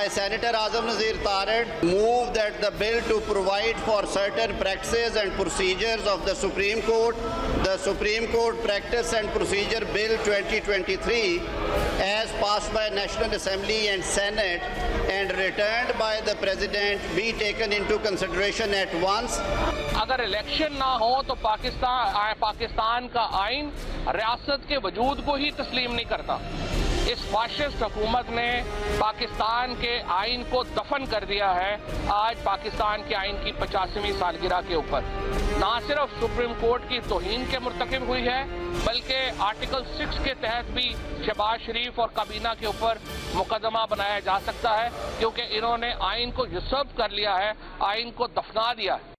I, Senator Azam Nazir Tarid, move that the bill to provide for certain practices and procedures of the Supreme Court, the Supreme Court Practice and Procedure Bill 2023, as passed by National Assembly and Senate and returned by the President, be taken into consideration at once. अगर election ना हो तो पाकिस्तान का आइन रियासत के वजूद को ही तस्लीम नहीं करता। इस फाशिस्ट हुकूमत ने पाकिस्तान के आइन को दफन कर दिया है आज पाकिस्तान के आइन की 50वीं सालगिरह के ऊपर। ना सिर्फ सुप्रीम कोर्ट की तौहीन के मुर्तकिब हुई है बल्कि आर्टिकल 6 के तहत भी शहबाज शरीफ और काबीना के ऊपर मुकदमा बनाया जा सकता है क्योंकि इन्होंने आइन को यूसर्व कर लिया है, आइन को दफना दिया है।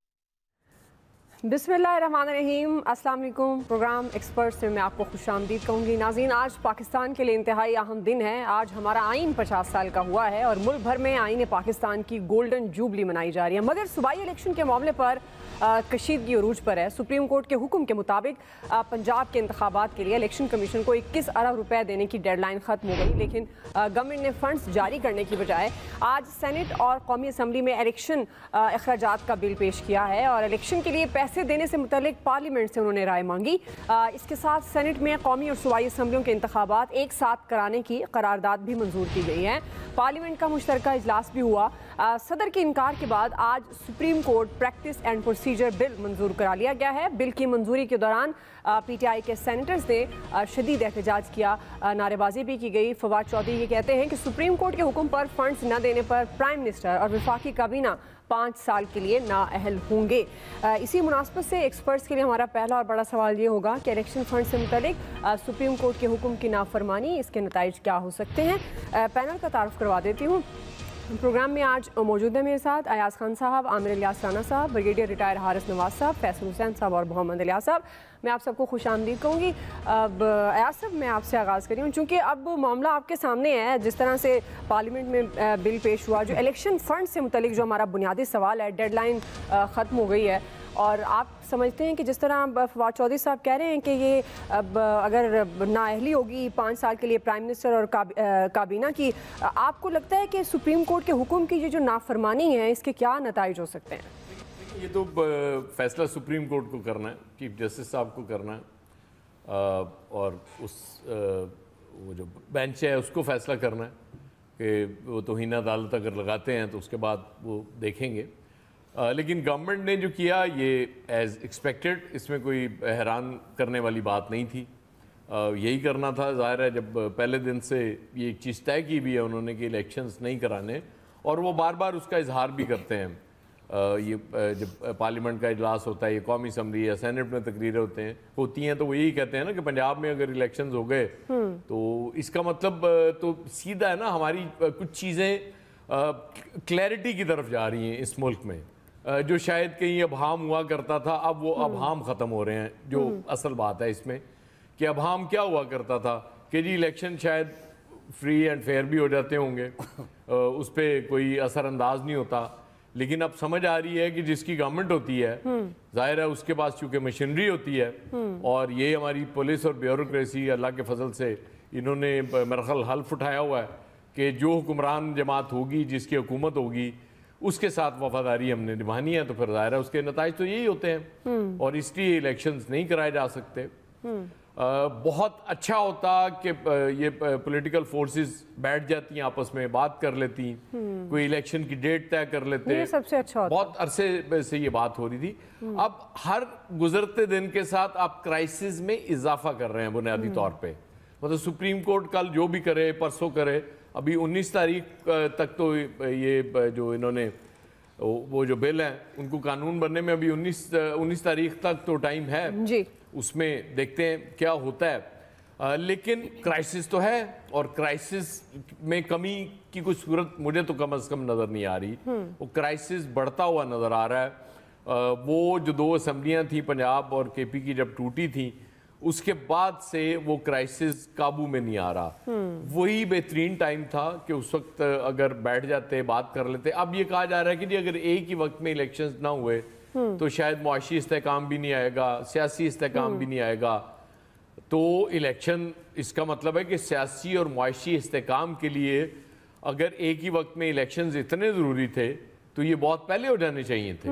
बिस्मिल्लाहिर्रहमानिर्रहीम, अस्सलाम वालेकुम। प्रोग्राम एक्सपर्ट्स में मैं आपको खुशामदीद कहूँगी। नाज़रीन, आज पाकिस्तान के लिए इंतहाई अहम दिन है। आज हमारा आइन 50 साल का हुआ है और मुल्क भर में आइन पाकिस्तान की गोल्डन जुबली मनाई जा रही है। मगर सूबाई इलेक्शन के मामले पर कशीदगी अरूज पर है। सुप्रीम कोर्ट के हुक्म के मुताबिक पंजाब के इंतखाबात के लिए इलेक्शन कमीशन को 21 अरब रुपए देने की डेडलाइन ख़त्म हो गई, लेकिन गवर्नमेंट ने फंड्स जारी करने की बजाय आज सेनेट और कौमी असम्बली में इलेक्शन अखराजात का बिल पेश किया है और इलेक्शन के लिए पैसे देने से मुतल्लिक पार्लियामेंट से उन्होंने राय मांगी। इसके साथ सेनेट में कौमी और सूबाई असम्बलियों के इंतखाबात एक साथ कराने की करारदाद भी मंजूर की गई है। पार्लियामेंट का मुश्तरका इजलास भी हुआ। सदर के इनकार के बाद आज supreme court practice and procedure bill मंजूर करा लिया गया है। बिल की मंजूरी के दौरान PTI के सेनेटर्स ने शदीद एहतजाज किया, नारेबाजी भी की गई। फवाद चौधरी ये कहते हैं कि सुप्रीम कोर्ट के हुक्म पर फंड्स न देने पर प्राइम मिनिस्टर और वफाकी काबीना 5 साल के लिए नाअहल होंगे। इसी मुनासबत से एक्सपर्ट्स के लिए हमारा पहला और बड़ा सवाल ये होगा कि इलेक्शन फंड से मुतल्लिक सुप्रीम कोर्ट के हुक्म की नाफरमानी, इसके नताइज क्या हो सकते हैं। पैनल का तारुफ करवा देती हूँ। प्रोग्राम में आज मौजूद है मेरे साथ अयाज खान साहब, आमिर इलियास राना साहब, ब्रिगेडियर रिटायर हारिस नवाज साहब, फैसल हुसैन साहब और मोहम्मद इलियास साहब। मैं आप सबको खुशामदीद कहूँगी। अब अयाज साहब, मैं आपसे आगाज़ करी हूँ चूँकि अब मामला आपके सामने है। जिस तरह से पार्लियामेंट में बिल पेश हुआ, जो इलेक्शन फ़ंड से मुतल्लिक जो हमारा बुनियादी सवाल है, डेडलाइन ख़त्म हो गई है और आप समझते हैं कि जिस तरह फवाद चौधरी साहब कह रहे हैं कि ये अब अगर नाअहली होगी 5 साल के लिए प्राइम मिनिस्टर और काबीना की, आपको लगता है कि सुप्रीम कोर्ट के हुक्म की ये जो नाफरमानी है इसके क्या नताइज हो सकते हैं? ये तो फैसला सुप्रीम कोर्ट को करना है, चीफ जस्टिस साहब को करना है और उस वो जो बेंच है उसको फैसला करना है कि वो तौहीन अदालत अगर लगाते हैं तो उसके बाद वो देखेंगे। लेकिन गवर्नमेंट ने जो किया ये एज एक्सपेक्टेड, इसमें कोई हैरान करने वाली बात नहीं थी। यही करना था। ज़ाहिर है जब पहले दिन से ये एक चीज़ तय की भी है उन्होंने कि इलेक्शंस नहीं कराने, और वो बार बार उसका इजहार भी करते हैं। ये जब पार्लियामेंट का इजलास होता है, ये कौमी असम्बली या सेनेट में तकरीरें होती हैं तो वो यही कहते हैं ना कि पंजाब में अगर इलेक्शंस हो गए तो इसका मतलब तो सीधा है ना, हमारी कुछ चीज़ें क्लैरिटी की तरफ जा रही हैं इस मुल्क में। जो शायद कहीं अबहाम हुआ करता था, अब वो अबहाम ख़त्म हो रहे हैं। जो असल बात है इसमें कि अबहाम क्या हुआ करता था कि जी इलेक्शन शायद फ्री एंड फेयर भी हो जाते होंगे, उस पर कोई असरअंदाज नहीं होता। लेकिन अब समझ आ रही है कि जिसकी गवर्नमेंट होती है, जाहिर है उसके पास चूँकि मशीनरी होती है, और ये हमारी पुलिस और ब्यूरोक्रेसी अल्लाह के फजल से इन्होंने मेरा ख्याल हल्फ उठाया हुआ है कि जो हुक्मरान जमात होगी, जिसकी हुकूमत होगी, उसके साथ वफादारी हमने निभानी है। तो फिर जाहिर है उसके नताइज तो यही होते हैं और इसलिए इलेक्शंस नहीं कराए जा सकते। बहुत अच्छा होता कि ये पॉलिटिकल फोर्सेस बैठ जाती आपस में, बात कर लेती, कोई इलेक्शन की डेट तय कर लेते। ये सबसे अच्छा होता। बहुत अरसे से ये बात हो रही थी। अब हर गुजरते दिन के साथ आप क्राइसिस में इजाफा कर रहे हैं बुनियादी तौर पे। मतलब सुप्रीम कोर्ट कल जो भी करे, परसों करे, अभी 19 तारीख तक तो ये जो इन्होंने वो जो बिल है उनको कानून बनने में अभी 19 तारीख तक तो टाइम है जी। उसमें देखते हैं क्या होता है। लेकिन क्राइसिस तो है और क्राइसिस में कमी की कुछ सूरत मुझे तो कम से कम नज़र नहीं आ रही। वो क्राइसिस बढ़ता हुआ नज़र आ रहा है। वो जो 2 असम्बलियाँ थी पंजाब और KP की जब टूटी थी, उसके बाद से वो क्राइसिस काबू में नहीं आ रहा। वही बेहतरीन टाइम था कि उस वक्त अगर बैठ जाते, बात कर लेते। अब ये कहा जा रहा है कि जी अगर एक ही वक्त में इलेक्शंस ना हुए तो शायद मुआशी इस्तेहकाम भी नहीं आएगा, सियासी इस्तेहकाम भी नहीं आएगा। तो इलेक्शन, इसका मतलब है कि सियासी और मुआशी इस्तेहकाम के लिए अगर एक ही वक्त में इलेक्शंस इतने ज़रूरी थे तो ये बहुत पहले हो जाने चाहिए थे।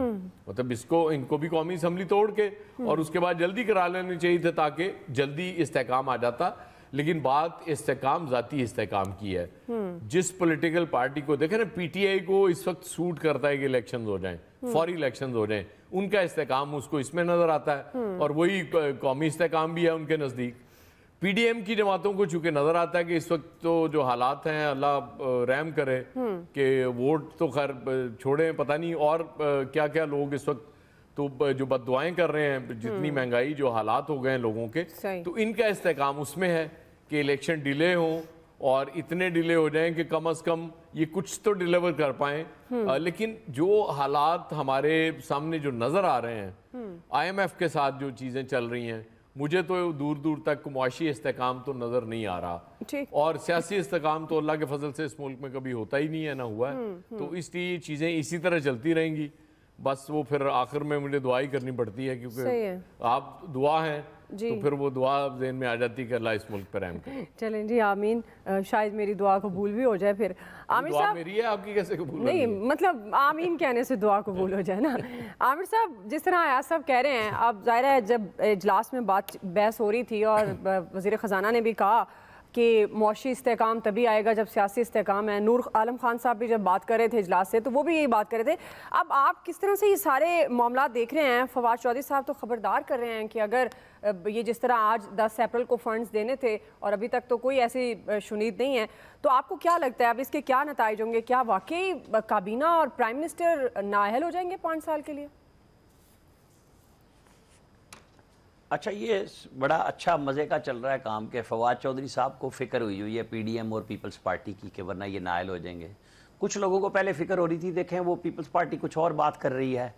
मतलब इनको भी कौमी असम्बली तोड़ के और उसके बाद जल्दी करा लेने चाहिए थे ताकि जल्दी इस्तेकाम आ जाता। लेकिन बात इस्तेकाम ज़ाती इस्तेकाम की है। जिस पॉलिटिकल पार्टी को देखें ना, पीटीआई को इस वक्त सूट करता है कि इलेक्शन हो जाएं, फौरी इलेक्शन हो जाएं, उनका इस्तेकाम उसको इसमें नजर आता है और वही कौमी इस्तेकाम भी है उनके नज़दीक। पीडीएम की जमातों को चूंकि नजर आता है कि इस वक्त तो जो हालात हैं, अल्लाह रहम करे कि वोट तो खैर छोड़ें, पता नहीं और क्या क्या लोग इस वक्त तो जो बददुआएं कर रहे हैं, जितनी महंगाई, जो हालात हो गए हैं लोगों के, तो इनका इस्तेकाम उसमें है कि इलेक्शन डिले हों और इतने डिले हो जाएं कि कम अज कम ये कुछ तो डिलीवर कर पाएं। लेकिन जो हालात हमारे सामने जो नजर आ रहे हैं, IMF के साथ जो चीजें चल रही हैं, मुझे तो दूर दूर तक मुआशी इस्तेकाम तो नजर नहीं आ रहा और सियासी इस्तेकाम तो अल्लाह के फजल से इस मुल्क में कभी होता ही नहीं है, ना हुआ है। तो इसलिए चीजें इसी तरह चलती रहेंगी। बस वो फिर आखिर में मुझे दुआ ही करनी पड़ती है क्योंकि आप दुआ हैं तो फिर वो दुआ ज़हन में आ जाती है कि अल्लाह इस मुल्क पर रहम करे। चलें जी, आमीन। शायद मेरी दुआ कबूल भी हो जाए। फिर आमिर साहब, मेरी है, आपकी कैसे कबूल नहीं, मतलब आमीन कहने से दुआ कबूल हो जाए ना। आमिर साहब, जिस तरह आयाज साहब कह रहे हैं, अब जाहिर है जब इजलास में बहस हो रही थी और वज़ीर ख़जाना ने भी कहा कि मुआशी इस्तेकाम तभी आएगा जब सियासी इस्तेकाम है। नूर आलम खान साहब भी जब बात कर रहे थे इजलास से, तो वो भी यही बात कर रहे थे। अब आप किस तरह से ये सारे मामला देख रहे हैं? फवाद चौधरी साहब तो खबरदार कर रहे हैं कि अगर ये जिस तरह आज 10 अप्रैल को फंड्स देने थे और अभी तक तो कोई ऐसी शुनीद नहीं है, तो आपको क्या लगता है अब इसके क्या नताइज होंगे? क्या वाकई काबीना और प्राइम मिनिस्टर नाअहल हो जाएंगे 5 साल के लिए? अच्छा, ये बड़ा अच्छा मज़े का चल रहा है काम के फवाद चौधरी साहब को फ़िक्र हुई है पीडीएम और पीपल्स पार्टी की कि वरना ये नाअहल हो जाएंगे। कुछ लोगों को पहले फ़िक्र हो रही थी, देखें वो पीपल्स पार्टी कुछ और बात कर रही है,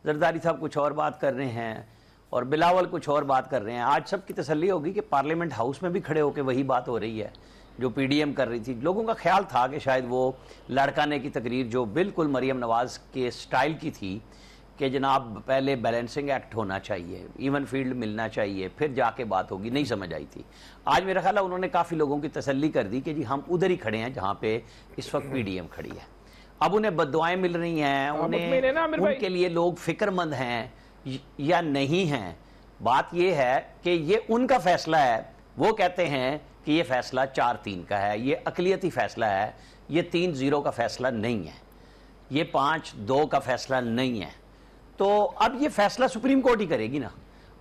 जरदारी साहब कुछ और बात कर रहे हैं और बिलावल कुछ और बात कर रहे हैं। आज सबकी तसल्ली होगी कि पार्लियामेंट हाउस में भी खड़े होकर वही बात हो रही है जो पीडीएम कर रही थी। लोगों का ख्याल था कि शायद वो लड़काने की तकरीर जो बिल्कुल मरियम नवाज़ के स्टाइल की थी कि जनाब पहले बैलेंसिंग एक्ट होना चाहिए, इवन फील्ड मिलना चाहिए, फिर जाके बात होगी, नहीं समझ आई थी। आज मेरा ख्याल है उन्होंने काफ़ी लोगों की तसल्ली कर दी कि जी हम उधर ही खड़े हैं जहाँ पे इस वक्त पीडीएम खड़ी है। अब उन्हें बददुआएं मिल रही हैं, उन्हें उनके लिए लोग फिक्रमंद हैं या नहीं हैं। बात यह है कि ये उनका फैसला है। वो कहते हैं कि ये फैसला 4-3 का है, ये अकलियती फैसला है, ये 3-0 का फैसला नहीं है, ये 5-2 का फैसला नहीं है। तो अब ये फैसला सुप्रीम कोर्ट ही करेगी ना।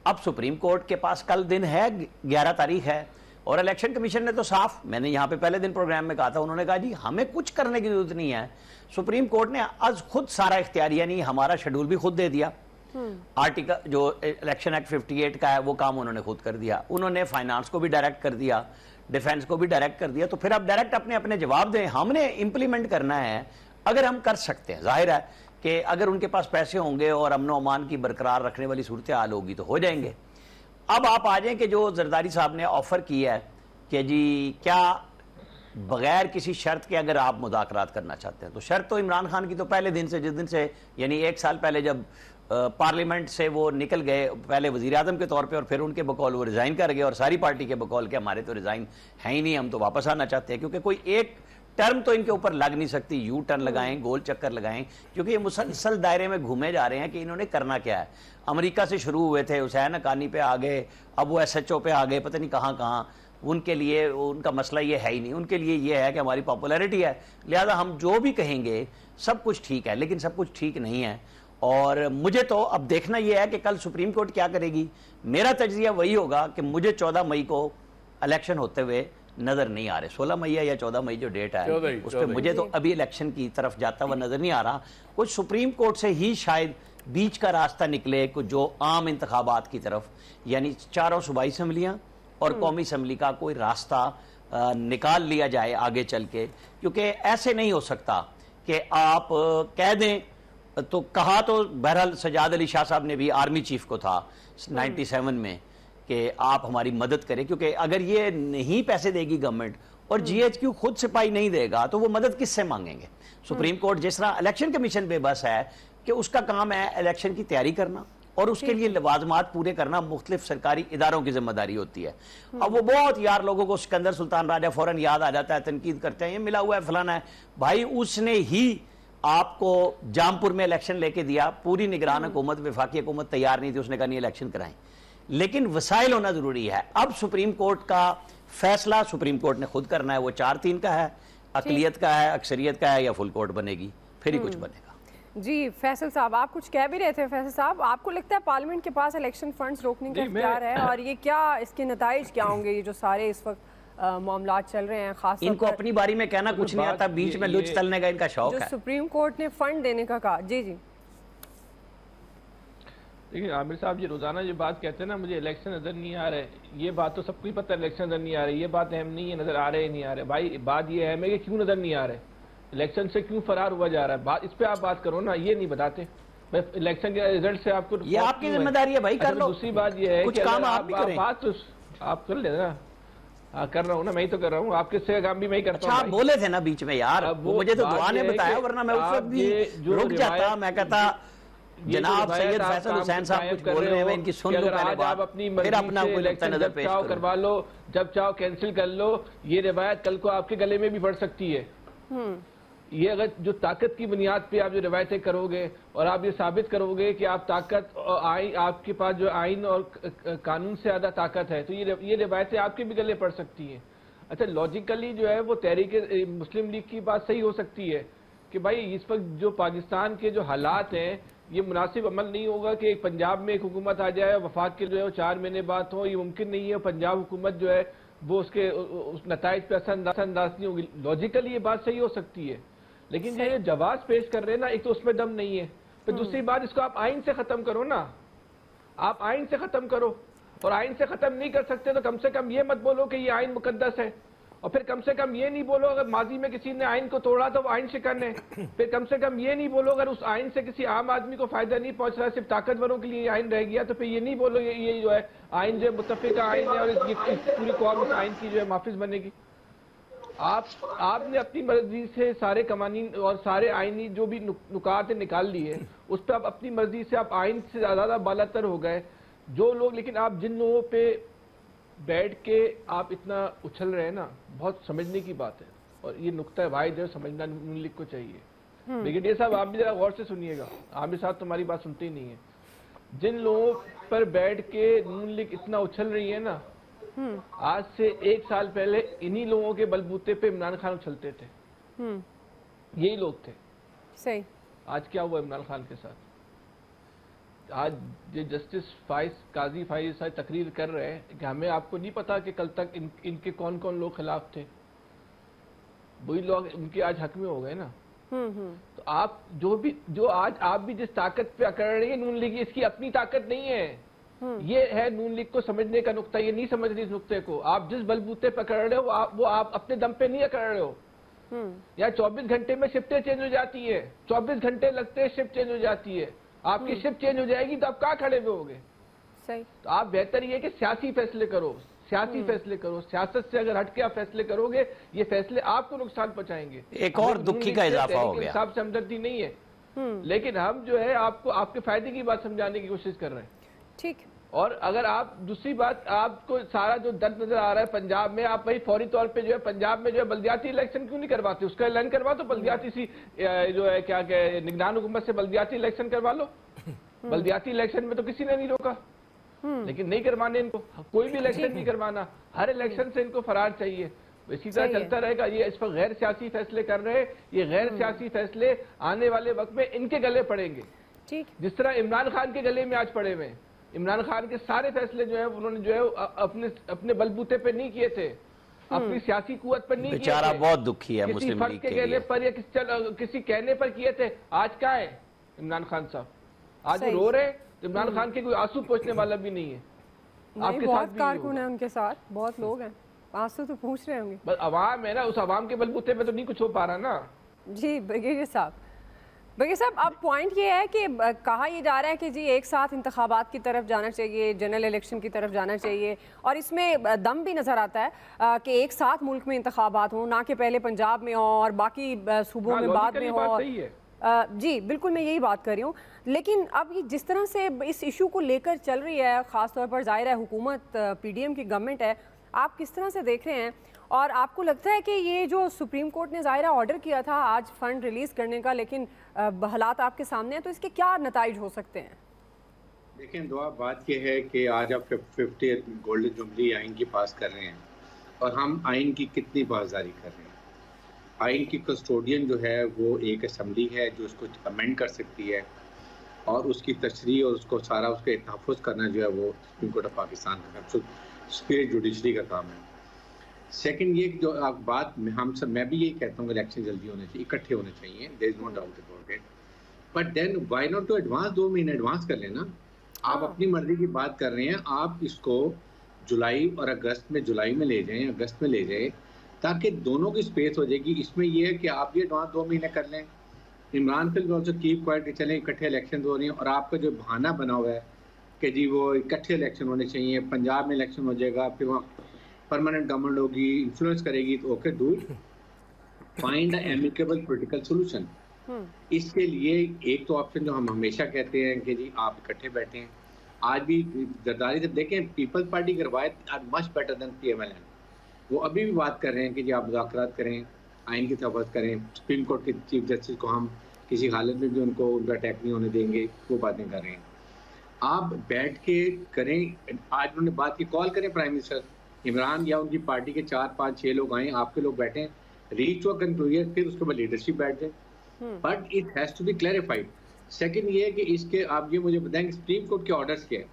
अब सुप्रीम कोर्ट के पास कल दिन है, 11 तारीख है, और इलेक्शन कमीशन ने तो साफ, मैंने यहाँ पे पहले दिन प्रोग्राम में कहा था, उन्होंने कहा जी हमें कुछ करने की जरूरत नहीं है। सुप्रीम कोर्ट ने आज खुद सारा इख्तियार, यानी हमारा शेड्यूल भी खुद दे दिया। आर्टिकल जो इलेक्शन एक्ट 58 का है वो काम उन्होंने खुद कर दिया। उन्होंने फाइनेंस को भी डायरेक्ट कर दिया, डिफेंस को भी डायरेक्ट कर दिया। तो फिर अब डायरेक्ट अपने अपने जवाब दें, हमने इंप्लीमेंट करना है। अगर हम कर सकते हैं, जाहिर है कि अगर उनके पास पैसे होंगे और अमन अमान की बरकरार रखने वाली सूरत हाल होगी तो हो जाएंगे। अब आप आ जाएं कि जो जरदारी साहब ने ऑफर किया है कि जी क्या बगैर किसी शर्त के अगर आप मुज़ाकरात करना चाहते हैं, तो शर्त तो इमरान खान की तो पहले दिन से, जिस दिन से यानी 1 साल पहले जब पार्लियामेंट से वो निकल गए, पहले वज़ीर आज़म के तौर पे और फिर उनके बकौल वो रिज़ाइन कर गए और सारी पार्टी के बकौल के हमारे तो रिज़ाइन है ही नहीं, हम तो वापस आना चाहते हैं, क्योंकि कोई एक टर्म तो इनके ऊपर लग नहीं सकती। यू टर्न लगाएं, गोल चक्कर लगाएं, क्योंकि ये मुसलसल दायरे में घूमे जा रहे हैं कि इन्होंने करना क्या है। अमेरिका से शुरू हुए थे, हुसैन हक्कानी पे आ गए, अब वो SHO पे आ गए, पता नहीं कहाँ कहाँ। उनके लिए उनका मसला ये है ही नहीं, उनके लिए ये है कि हमारी पॉपुलैरिटी है, लिहाजा हम जो भी कहेंगे सब कुछ ठीक है। लेकिन सब कुछ ठीक नहीं है और मुझे तो अब देखना यह है कि कल सुप्रीम कोर्ट क्या करेगी। मेरा तज्जिया वही होगा कि मुझे 14 मई को इलेक्शन होते हुए नजर नहीं आ रहे। 16 मई या 14 मई जो डेट है उस पर मुझे तो अभी इलेक्शन की तरफ जाता हुआ नजर नहीं आ रहा। कुछ सुप्रीम कोर्ट से ही शायद बीच का रास्ता निकले कुछ जो आम इंतखाबात की तरफ, यानी 4 सूबाई असम्बलियां और कौमी असम्बली का कोई रास्ता निकाल लिया जाए आगे चल के। क्योंकि ऐसे नहीं हो सकता कि आप कह दें, तो कहा तो बहरहाल सजाद अली शाह साहब ने भी आर्मी चीफ को था 97 में कि आप हमारी मदद करें, क्योंकि अगर ये नहीं पैसे देगी गवर्नमेंट और GHQ खुद सिपाही नहीं देगा तो वो मदद किससे मांगेंगे। सुप्रीम कोर्ट जिस तरह इलेक्शन कमीशन बेबस है कि उसका काम है इलेक्शन की तैयारी करना और उसके लिए लवाजमात पूरे करना मुख्तलिफ सरकारी इदारों की जिम्मेदारी होती है। अब वो बहुत यार लोगों को सिकंदर सुल्तान राजा फौरन याद आ जाता है, तनकीद करते हैं ये मिला हुआ है फलाना है। भाई उसने ही आपको जामपुर में इलेक्शन लेके दिया, पूरी निगरान हुकूमत वफाकी हुकूमत तैयार नहीं थी, उसने कहा नहीं इलेक्शन कराएं, लेकिन वसाइल होना जरूरी है। अब सुप्रीम कोर्ट का फैसला सुप्रीम कोर्ट ने खुद करना है, वो 4-3 का है, अकलियत का है, अक्सरियत का है, या फुल कोर्ट बनेगी, फिर ही कुछ बनेगा। जी फैसल साहब, आप कुछ कह भी रहे थे। फैसल साहब, आपको लगता है पार्लियामेंट के पास इलेक्शन फंड्स रोकने का इख्तियार है, और ये क्या इसके नताइज क्या होंगे, ये जो सारे इस वक्त मामला चल रहे हैं? खास इनको अपनी बारी में कहना कुछ नहीं आता, बीच में लुच तलने का इनका शौक है। सुप्रीम कोर्ट ने फंड देने का कहा। जी जी देखिए आमिर साहब, ये रोजाना ये बात कहते हैं ना, मुझे इलेक्शन नजर नहीं आ रहे, ये बात तो सबको ही पता है इलेक्शन नजर नहीं आ रही, ये बात अहम नहीं है, नजर आ रहे नहीं आ रहे। भाई बात ये अहम है कि क्यों नजर नहीं आ रहे, इलेक्शन से क्यों फरार हुआ जा रहा है, बात इस पे आप बात करो ना, ये नहीं बताते। इलेक्शन के रिजल्ट से आपको ये आपकी जिम्मेदारी है भाई, कर लो। दूसरी बात ये है कुछ कि काम आप बात तो आप कर लेना। कर रहा हूँ ना, मैं ही तो कर रहा हूँ, आपके से काम भी मैं ही करता हूँ। आप बोले थे ना बीच में यार, वो मुझे तो दुआ ने बताया, वरना मैं उस वक्त भी रुक जाता, मैं कहता जनाब सैयद फैसल हुसैन साहब कुछ बोल रहे हैं, इनकी सुन लो पहले बात, फिर अपना कोई नुक्ता नजर पेश करो। करवा लो, जब चाहो कैंसिल कर लो, ये रिवायत कल को आपके गले में भी पड़ सकती है। ये अगर जो ताकत की बुनियाद पे आप जो रिवायतें करोगे और आप ये साबित करोगे कि आप ताकत और आइन, आपके पास जो आइन और कानून से ज्यादा ताकत है, तो ये रिवायतें आपके भी गले पड़ सकती हैं। अच्छा, लॉजिकली जो है वो तहरीक मुस्लिम लीग की बात सही हो सकती है कि भाई इस वक्त जो पाकिस्तान के जो हालात हैं, ये मुनासिब अमल नहीं होगा कि पंजाब में एक हुकूमत आ जाए, वफाक के जो है 4 महीने बाद हो, ये मुमकिन नहीं है। पंजाब हुकूमत जो है वो उसके उस नताइज पे असरअंदाज नहीं होगी। लॉजिकली ये बात सही हो सकती है, लेकिन जो ये जवाब पेश कर रहे हैं ना, एक तो उसमें दम नहीं है, फिर दूसरी बात इसको आप आइन से खत्म करो ना, आप आइन से खत्म करो। और आइन से खत्म नहीं कर सकते तो कम से कम ये मत बोलो कि ये आइन मुकद्दस है, और फिर कम से कम ये नहीं बोलो अगर माजी में किसी ने आइन को तोड़ा तो वो आइन शिकन है। फिर कम से कम ये नहीं बोलो अगर उस आइन से किसी आम आदमी को फायदा नहीं पहुंच रहा, सिर्फ ताकतवरों के लिए आइन रह गया, तो फिर ये नहीं बोलो ये जो है आइन जो है मुत्तफिका आइन है और इस पूरी कौम इस आइन की जो है माफिज बनेगी। आपने अपनी मर्जी से सारे कवानीन और सारे आईनी जो भी नुकात निकाल लिए, उस पर आप अपनी मर्जी से आप आइन से ज्यादा बालातर हो गए जो लोग। लेकिन आप जिन लोगों पे बैठ के आप इतना उछल रहे हैं ना, बहुत समझने की बात है, और ये नुक्ता वाहिद है, समझना नून लीग को चाहिए। लेकिन ये साहब आप भी जरा गौर से सुनिएगा, आमिर साहब तुम्हारी बात सुनते ही नहीं है। जिन लोगों पर बैठ के नून लीग इतना उछल रही है ना, आज से 1 साल पहले इन्हीं लोगों के बलबूते पे इमरान खान उछलते थे, यही लोग थे। सही। आज क्या हुआ इमरान खान के साथ? आज ये जस्टिस फाइज काजी फाइज साहब तकरीर कर रहे हैं कि हमें आपको नहीं पता कि कल तक इनके कौन कौन लोग खिलाफ थे, वही लोग उनके आज हक में हो गए ना। तो आप जो आज आप भी जिस ताकत पे अकड़ रही है नून लीग, इसकी अपनी ताकत नहीं है, ये है नून लीग को समझने का नुक्ता। ये नहीं समझ रही इस नुक्ते को। आप जिस बलबूते पे अकड़ रहे हो वो आप अपने दम पे नहीं अकड़ रहे हो। या 24 घंटे में शिफ्टें चेंज हो जाती है, 24 घंटे लगते हैं शिफ्ट चेंज हो जाती है। आपकी शिफ्ट चेंज हो जाएगी तो आप कहाँ खड़े हुए होगे? सही। तो आप बेहतर ये कि सियासी फैसले करो, सियासी फैसले करो। सियासत से अगर हटके आप फैसले करोगे, ये फैसले आपको नुकसान पहुंचाएंगे। एक और दुखी का इजाफा हो गया। साहब से हमदर्दी नहीं है, लेकिन हम जो है आपको आपके फायदे की बात समझाने की कोशिश कर रहे हैं। ठीक। और अगर आप दूसरी बात, आपको सारा जो दर्द नजर आ रहा है पंजाब में, आप वही फौरी तौर पे जो है पंजाब में जो है बल्दियाती इलेक्शन क्यों नहीं करवाते? उसका ऐलान करवा दो, बल्दियाती सी जो है क्या कहे निगरान हुकूमत से बल्दियाती इलेक्शन करवा लो। बल्दियाती इलेक्शन में तो किसी ने नहीं रोका, लेकिन नहीं करवाने इनको, कोई भी इलेक्शन नहीं करवाना, हर इलेक्शन से इनको फरार चाहिए। इसी तरह चलता रहेगा। ये इस पर गैर सियासी फैसले कर रहे हैं, ये गैर सियासी फैसले आने वाले वक्त में इनके गले पड़ेंगे, ठीक जिस तरह इमरान खान के गले में आज पड़े हुए। इमरान खान के सारे फैसले जो है उन्होंने जो है अपने बलबूते पे नहीं किए थे, अपनी सियासी कुव्वत पर नहीं किए थे। बेचारा बहुत दुखी है किसी मुस्लिम फर्द लीग के के कहने लिए। पर या किसी कहने पर किए थे। आज क्या है इमरान खान साहब? आज वो रो रहे, इमरान खान के कोई आंसू पोंछने वाला भी नहीं है। आपके बहुत कारकुन है उनके साथ, बहुत लोग हैं, आंसू तो पूछ रहे होंगे। बस अवाम है ना, उस अवाम के बलबूते पे तो नहीं कुछ हो पा रहा ना। जी बगीर साहब, बगीर साहब, अब पॉइंट ये है कि कहा यह जा रहा है कि जी एक साथ इंतखाबात की तरफ जाना चाहिए, जनरल इलेक्शन की तरफ जाना चाहिए, और इसमें दम भी नज़र आता है कि एक साथ मुल्क में इंतखाबात हों, ना कि पहले पंजाब में हो और बाकी सूबों में बाद में हो। जी बिल्कुल, मैं यही बात कर रही हूँ। लेकिन अब ये जिस तरह से इस इशू को लेकर चल रही है, ख़ास तौर पर ज़ाहिर है हुकूमत पीडीएम की गवर्नमेंट है, आप किस तरह से देख रहे हैं? और आपको लगता है कि ये जो सुप्रीम कोर्ट ने ज़ाहिर ऑर्डर किया था आज फ़ंड रिलीज़ करने का, लेकिन हालात आपके सामने हैं, तो इसके क्या नताइज हो सकते हैं? देखें, दुआ बात यह है कि आज आप 50 गोल्डन जुबली आइन की पास कर रहे हैं और हम आइन की कितनी बाज़दारी कर रहे हैं। आइन की कस्टोडियन जो है वो एक असम्बली है जो उसको अमेंड कर सकती है और उसकी तशरीह और उसको सारा उसके तहफ़्फ़ुज़ करना जो है वो सुप्रीम कोर्ट ऑफ पाकिस्तान का काम, सुपीरियर जुडिशरी का काम है। सेकंड ये जो आप बात हम सब, मैं भी यही कहता हूँ कि इलेक्शन जल्दी होने चाहिए, इकट्ठे होने चाहिए, there is no doubt about it, but then why not to advance 2 महीने एडवांस कर लेना। आप अपनी मर्जी की बात कर रहे हैं, आप इसको जुलाई और अगस्त में, जुलाई में ले जाएं, अगस्त में ले जाएं, ताकि दोनों की स्पेस हो जाएगी। इसमें यह है कि आप ये एडवांस 2 महीने कर लें, Imran feel also keep quiet कि चलें इकट्ठे इलेक्शन हो रही हैं, और आपका जो बहाना बना हुआ है कि जी वो इकट्ठे इलेक्शन होने चाहिए, पंजाब में इलेक्शन हो जाएगा, फिर वहाँ परमानेंट गवर्नमेंट होगी, इन्फ्लुएंस करेगी, तो okay do it, find a amicable political solution. इसके लिए एक तो ऑप्शन जो हम हमेशा कहते हैं कि जी आप इकट्ठे बैठें। आज भी जरदारी से देखें, पीपल्स पार्टी की रवायत are much better than PMLN। वो अभी भी बात कर रहे हैं कि जी आप मुज़ाकरात करें, आइन की तफज़ करें, सुप्रीम कोर्ट के चीफ जस्टिस को हम किसी हालत में भी उनको उनका अटैक नहीं होने देंगे, वो बातें कर रहे हैं। आप बैठ के करें, आज उन्होंने बात की, कॉल करें प्राइम मिनिस्टर इमरान या उनकी पार्टी के 4, 5, 6 लोग आए, आपके लोग बैठे, रीच टू अ कंक्लूजन, फिर उसके बाद लीडरशिप बैठ जाए, but it has to be clarified. Second ये है कि इसके आप ये मुझे बताएंगे सुप्रीम कोर्ट के ऑर्डर्स क्या है,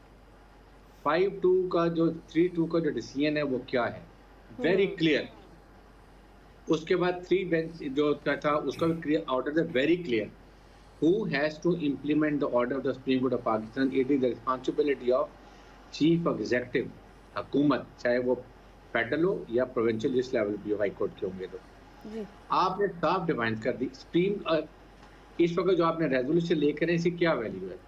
5-2 का जो 3-2 का जो डिसीजन है वो क्या है, वेरी क्लियर। उसके बाद 3 बेंच जो था उसका भी ऑर्डर है very clear, who has to implement the order of the Supreme Court of Pakistan, it is the responsibility of chief executive हुकूमत, चाहे वो फेडरल हो या प्रोविंशियल, जिस लेवल भी हो, हाई कोर्ट के होंगे, तो आपने साफ डिफाइन कर दी सुप्रीम। इस वक्त जो आपने रेजोल्यूशन लेकर है, इसकी क्या वैल्यू है?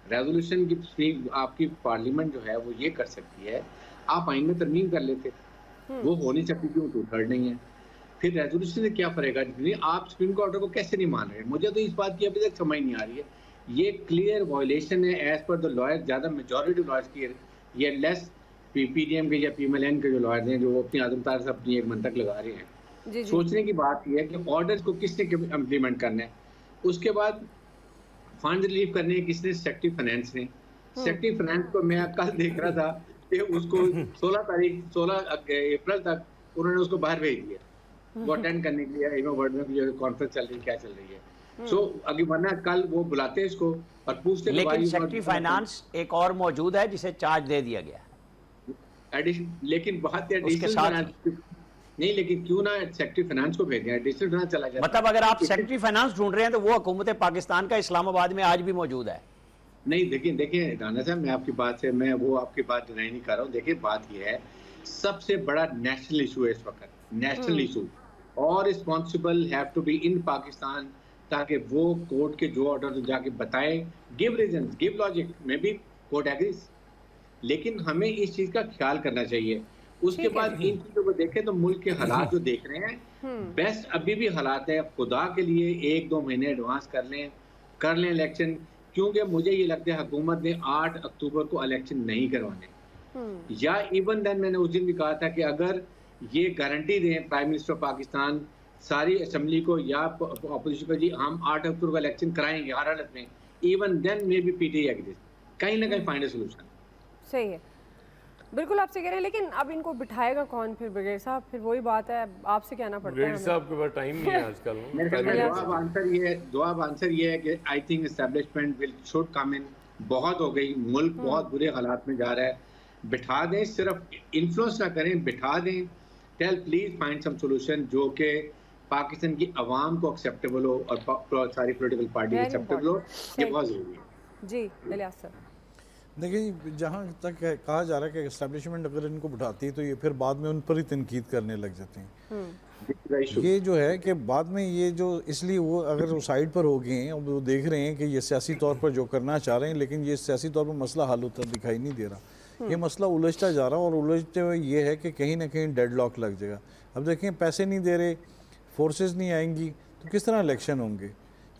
रेजोल्यूशन की आपकी पार्लियामेंट जो है वो ये कर सकती है, आप आइन में तरमीम कर लेते, वो हो नहीं सकती क्यों 2/3 नहीं है, फिर रेजोल्यूशन से क्या फरेगा? आप सुप्रीम कोर्ट ऑर्डर को कैसे नहीं मान रहे? मुझे तो इस बात की अभी तक समझ नहीं आ रही है। ये क्लियर वायलेशन है एज पर द लॉयर, ज़्यादा मेजॉरिटी लॉयर्स की, ये लेस PDM के या PMLN के जो लॉयर हैं, जो वो अपनी आदमदार से अपनी एक मंतक लगा रहे हैं। सोचने की बात यह है कि ऑर्डर को किसने इम्प्लीमेंट करना है, उसके बाद फंड रिलीव करने हैं किसने? सेक्रेटरी फाइनेंस ने। सेक्रेटरी फाइनेंस को मैं कल देख रहा था कि उसको 16 अप्रैल तक उन्होंने उसको बाहर भेज दिया वो अटेंड करने के लिए, वर्ल्ड में जो कॉन्फ्रेंस चल रही है, क्या चल रही है। सो अगर वरना कल वो बुलाते हैं इसको और पूछते, लेकिन सेक्रेटरी फाइनेंस एक और मौजूद है जिसे चार्ज दे दिया गया, लेकिन बात नहीं, लेकिन क्यों ना सेक्रेटरी फाइनेंस को भेजें, एडिशनल फाइनेंस चला जाए। मतलब अगर आप सेक्रेटरी फाइनेंस ढूंढ रहे हैं तो वो हुकूमत पाकिस्तान का इस्लामाबाद में आज भी मौजूद है। नहीं, देखिए राना साहब, मैं आपकी बात से, मैं वो आपकी बात डिनाई नहीं कर रहा हूँ। देखिए बात ये है, सबसे बड़ा नेशनल इशू है इस वक्त, नेशनल इशू, और responsible have to be in Pakistan, ताकि वो कोर्ट के जो ऑर्डर जाके बताएं, give reason, give logic, may be court agrees, लेकिन हमें इस चीज का ख्याल करना चाहिए। उसके बाद इन चीजों को देखें तो मुल्क के हालात जो देख रहे हैं, बेस्ट अभी भी हालात है, खुदा के लिए 1-2 महीने एडवांस कर लें इलेक्शन, क्योंकि मुझे ये लगता है हुकूमत ने 8 अक्टूबर को इलेक्शन नहीं करवाने, या इवन देन मैंने उस दिन भी कहा था कि अगर ये गारंटी दें प्राइम मिनिस्टर ऑफ पाकिस्तान सारी असेंबली को या अपोजिशन को, जी हम 8 अक्टूबर को इलेक्शन कराएंगे हर हालत में, even then may be PTI agrees, कहीं ना कहीं फाइंड अ सॉल्यूशन। सही है, बिल्कुल आपसे कह रहे हैं, लेकिन अब इनको बिठाएगा कौन फिर? ब्रिगेड साहब, फिर वही बात है, आपसे कहना पड़ता है। ब्रिगेड साहब के पास टाइम नहीं है आजकल। जवाब आंसर ये है कि I think establishment will should come in. बहुत हो गई, मुल्क बहुत बुरे हालात में जा रहा है, बिठा दें, सिर्फ इन्फ्लुएंस ना करें, बिठा दें, tell please find some solution जो कि पाकिस्तान की आवाम को एक्सेप्टेबल हो और सारी पॉलिटिकल पार्टी एक्सेप्टेबल हो, ये बहुत जरूरी है। जी इलियास सर, देखिए, जहाँ तक कहा जा रहा है कि एस्टैब्लिशमेंट अगर इनको बिठाती है तो ये फिर बाद में उन पर ही तनकीद करने लग जाते हैं। ये जो है कि बाद में ये जो, इसलिए वो अगर वो साइड पर हो गए हैं, वो देख रहे हैं कि ये सियासी तौर पर जो करना चाह रहे हैं, लेकिन ये सियासी तौर पर मसला हल होता दिखाई नहीं दे रहा। ये मसला उलझता जा रहा है, और उलझते हुए ये है कि कहीं ना कहीं डेडलॉक लग जाएगा। अब देखें, पैसे नहीं दे रहे, फोर्सेस नहीं आएंगी, तो किस तरह इलेक्शन होंगे?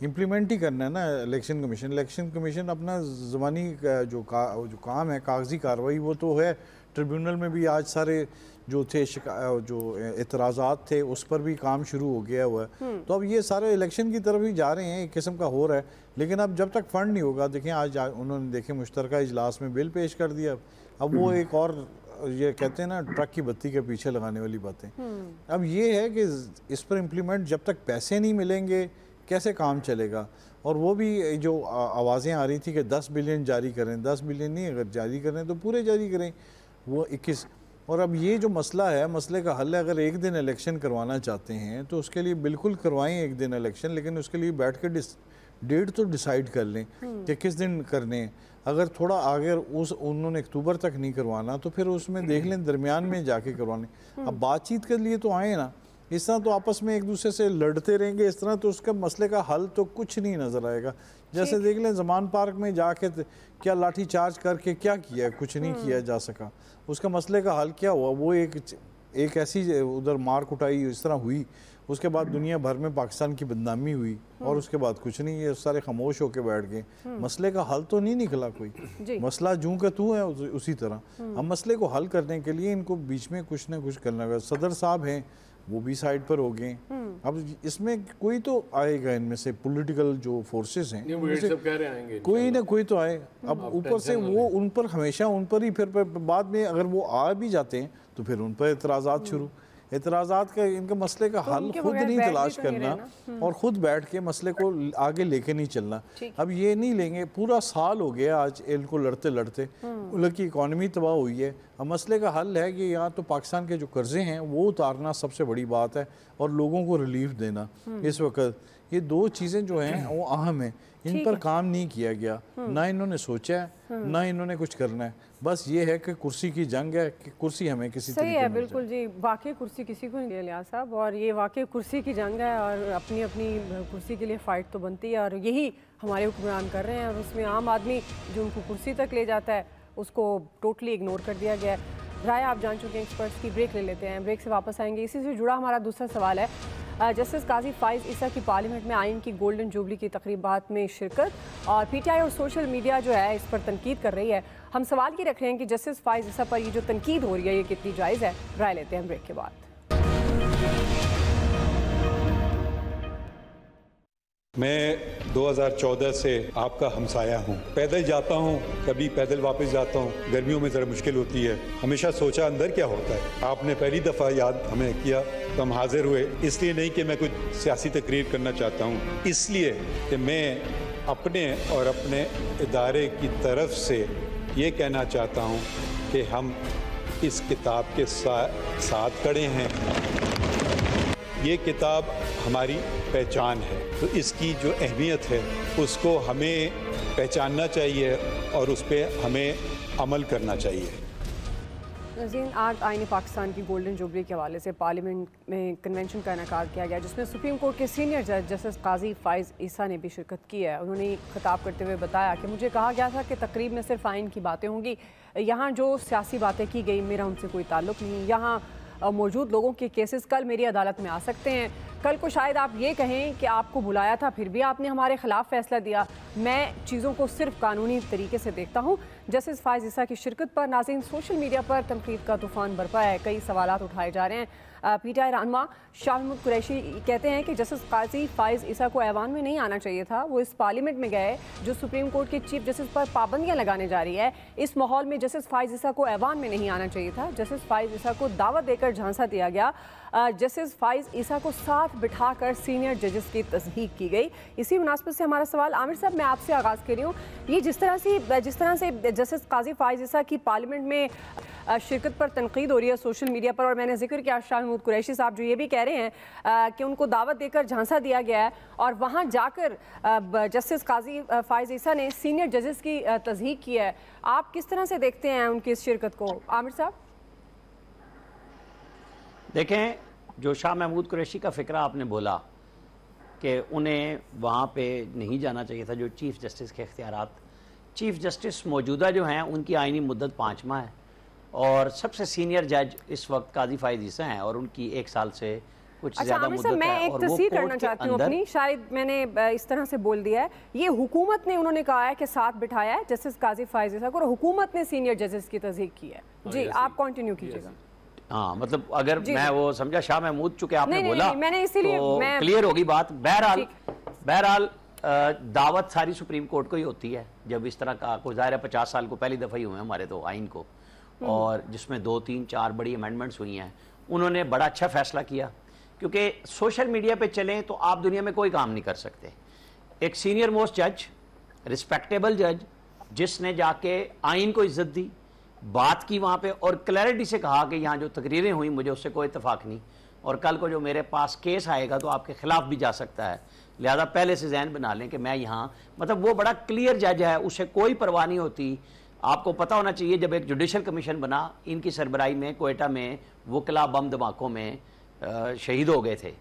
इम्प्लीमेंट ही करना है ना इलेक्शन कमीशन अपना ज़बानी जो काम है, कागजी कार्रवाई, वो तो है। ट्रिब्यूनल में भी आज सारे जो थे जो एतराज़ात थे उस पर भी काम शुरू हो गया हुआ है। तो अब ये सारे इलेक्शन की तरफ ही जा रहे हैं, एक किस्म का हो रहा है। लेकिन अब जब तक फंड नहीं होगा, देखें आज उन्होंने देखें मुश्तरका इजलास में बिल पेश कर दिया। अब वो एक और ये कहते हैं ना ट्रक की बत्ती के पीछे लगाने वाली बातें। अब ये है कि इस पर इम्प्लीमेंट जब तक पैसे नहीं मिलेंगे कैसे काम चलेगा। और वो भी जो आवाज़ें आ रही थी कि 10 बिलियन जारी करें, 10 बिलियन नहीं, अगर जारी करें तो पूरे जारी करें, वो 21। और अब ये जो मसला है, मसले का हल है, अगर एक दिन इलेक्शन करवाना चाहते हैं तो उसके लिए बिल्कुल करवाएं एक दिन इलेक्शन, लेकिन उसके लिए बैठ के डेट तो डिसाइड कर लें कि किस दिन करने हैं। अगर थोड़ा आगे उन्होंने अक्टूबर तक नहीं करवाना तो फिर उसमें देख लें दरमियान में जाके करवाने। अब बातचीत के लिए तो आए ना, इस तरह तो आपस में एक दूसरे से लड़ते रहेंगे, इस तरह तो उसका मसले का हल तो कुछ नहीं नज़र आएगा। जैसे देख लें ज़मान पार्क में जाके क्या लाठी चार्ज करके क्या किया, कुछ नहीं किया जा सका। उसका मसले का हल क्या हुआ, वो एक ऐसी उधर मार कुटाई इस तरह हुई, उसके बाद दुनिया भर में पाकिस्तान की बदनामी हुई और उसके बाद कुछ नहीं, ये सारे खामोश होकर बैठ गए। मसले का हल तो नहीं निकला कोई, मसला जूं का तू है उसी तरह। अब मसले को हल करने के लिए इनको बीच में कुछ ना कुछ करना होगा। सदर साहब हैं वो भी साइड पर हो गए। अब इसमें कोई तो आएगा, इनमें से पॉलिटिकल जो फोर्सेस हैं कोई ना कोई तो आए। अब ऊपर से वो उन पर हमेशा उन पर ही फिर बाद में अगर वो आ भी जाते हैं तो फिर उन पर एतराज़ात शुरू। एतराज़ात का इनका मसले का हल खुद नहीं तलाश करना और ख़ुद बैठ के मसले को आगे लेके नहीं चलना। अब ये नहीं लेंगे, पूरा साल हो गया आज इनको लड़ते लड़ते, मुल्क की इकॉनमी तबाह हुई है। अब मसले का हल है कि यहाँ तो पाकिस्तान के जो कर्जे हैं वो उतारना सबसे बड़ी बात है और लोगों को रिलीफ देना। इस वक्त ये दो चीज़ें जो हैं वो अहम हैं, इन पर काम नहीं किया गया, ना इन्होंने सोचा है ना इन्होंने कुछ करना है। बस ये है कि कुर्सी की जंग है कि कुर्सी हमें किसी सही है। बिल्कुल जी, वाकई कुर्सी किसी को नहीं दे लिया साहब, और ये वाकई कुर्सी की जंग है और अपनी अपनी कुर्सी के लिए फ़ाइट तो बनती है और यही हमारे हुक्मरान कर रहे हैं। और उसमें आम आदमी जो उनको कुर्सी तक ले जाता है उसको टोटली इग्नोर कर दिया गया है। राय आप जान चुके हैं एक्सपर्ट्स की। ब्रेक ले लेते हैं, ब्रेक से वापस आएंगे। इसी से जुड़ा हमारा दूसरा सवाल है, जस्टिस काजी फ़ाइज़ ईसा की पार्लियामेंट में आइन की गोल्डन जुबली की तकरीबात में शिरकत और पीटीआई और सोशल मीडिया जो है इस पर तनकीद कर रही है। हम सवाल ये रख रहे हैं कि जस्टिस फ़ाइज़ ईसा पर ये जो तनकीद हो रही है ये कितनी जायज़ है। राय लेते हैं ब्रेक के बाद। मैं 2014 से आपका हमसाया हूँ, पैदल जाता हूँ, कभी पैदल वापस जाता हूँ। गर्मियों में ज़रा मुश्किल होती है। हमेशा सोचा अंदर क्या होता है। आपने पहली दफ़ा याद हमें किया तो हम हाजिर हुए। इसलिए नहीं कि मैं कुछ सियासी तकरीर करना चाहता हूँ, इसलिए कि मैं अपने और अपने इदारे की तरफ से ये कहना चाहता हूँ कि हम इस किताब के साथ खड़े हैं। ये किताब हमारी पहचान है, तो इसकी जो अहमियत है उसको हमें पहचानना चाहिए और उस पर हमें अमल करना चाहिए। नज़ीन, आज आईन पाकिस्तान की गोल्डन जुबली के हवाले से पार्लियामेंट में कन्वेंशन का इनेकाद किया गया, जिसमें सुप्रीम कोर्ट के सीनियर जज जस्टिस काजी फ़ाइज़ ईसा ने भी शिरकत की है। उन्होंने खिताब करते हुए बताया कि मुझे कहा गया था कि तकरीब में सिर्फ आइन की बातें होंगी, यहाँ जो सियासी बातें की गई मेरा उनसे कोई ताल्लुक़ नहीं। यहाँ मौजूद लोगों के केसेस कल मेरी अदालत में आ सकते हैं। कल को शायद आप ये कहें कि आपको बुलाया था फिर भी आपने हमारे खिलाफ फैसला दिया। मैं चीज़ों को सिर्फ कानूनी तरीके से देखता हूँ। जस्टिस फ़ाइज़ ईसा की शिरकत पर नाज़रीन सोशल मीडिया पर तनकीद का तूफ़ान बरपा है, कई सवालात उठाए जा रहे हैं। पीटीआई रहनुमा शाह महमूद कुरैशी कहते हैं कि जस्टिस काजी फ़ाइज़ ईसा को ऐवान में नहीं आना चाहिए था। वो इस पार्लियामेंट में गए जो सुप्रीम कोर्ट के चीफ जस्टिस पर पाबंदियां लगाने जा रही है। इस माहौल में जस्टिस फ़ाइज़ ईसा को ऐवान में नहीं आना चाहिए था। जस्टिस फ़ाइज़ ईसा को दावत देकर झांसा दिया गया। जस्टिस फ़ाइज़ ईसा को साथ बिठाकर सीनियर जजेस की तस्दीक की गई। इसी मुनासबत से हमारा सवाल, आमिर साहब मैं आपसे आगाज़ कर रही हूँ। ये जिस तरह से जस्टिस काजी फ़ाइज़ ईसा की पार्लियामेंट में शिरकत पर तनकीद हो रही है सोशल मीडिया पर, और मैंने जिक्र किया शाह महमूद कुरैशी साहब जो ये भी कह रहे हैं कि उनको दावत देकर झांसा दिया गया है और वहाँ जाकर जस्टिस काजी फ़ाइज़ ईसा ने सीनियर जजेस की तस्दीक की है। आप किस तरह से देखते हैं उनकी इस शिरकत को, आमिर साहब? देखें, जो शाह महमूद कुरैशी का फ़िक्रा आपने बोला कि उन्हें वहाँ पे नहीं जाना चाहिए था, जो चीफ़ जस्टिस के इख्तियारात, चीफ़ जस्टिस मौजूदा जो हैं उनकी आइनी मुद्दत 5 माह है और सबसे सीनियर जज इस वक्त काजी फ़ाइज़ ईसा हैं और उनकी 1 साल से कुछ अच्छा ज्यादा आमिर मुद्दत साहब, मैं है एक और वो तस्दीक कोर्ट करना के चाहती हूँ अंदर अपनी, शायद मैंने इस तरह से बोल दिया है, ये हुकूमत ने उन्होंने कहा है कि साथ बिठाया है जस्टिस काजी फायज़ी साहब और हुकूमत ने सीनियर जजेस की तस्दीक की है। जी आप कंटिन्यू कीजिएगा। हाँ मतलब अगर मैं वो समझा शाह महमूद चूंकि आपने नहीं, बोला नहीं, मैंने इसीलिए तो क्लियर होगी बात। बहरहाल दावत सारी सुप्रीम कोर्ट को ही होती है जब इस तरह का कोई ज़ाहिर है 50 साल को पहली दफ़ा ही हुए हमारे तो आइन को, और जिसमें 2, 3, 4 बड़ी अमेंडमेंट्स हुई हैं। उन्होंने बड़ा अच्छा फैसला किया क्योंकि सोशल मीडिया पे चलें तो आप दुनिया में कोई काम नहीं कर सकते। एक सीनियर मोस्ट जज, रिस्पेक्टेबल जज, जिसने जाके आइन को इज्जत दी, बात की वहाँ पे और क्लैरिटी से कहा कि यहाँ जो तकरीरें हुई मुझे उससे कोई इत्तेफाक नहीं, और कल को जो मेरे पास केस आएगा तो आपके खिलाफ भी जा सकता है, लिहाजा पहले से जहन बना लें कि मैं यहाँ, मतलब वो बड़ा क्लियर जज है, उसे कोई परवाह नहीं होती। आपको पता होना चाहिए जब एक जुडिशल कमीशन बना, इनकी सरबराही में कोयटा में वकला बम धमाकों में शहीद हो गए थे,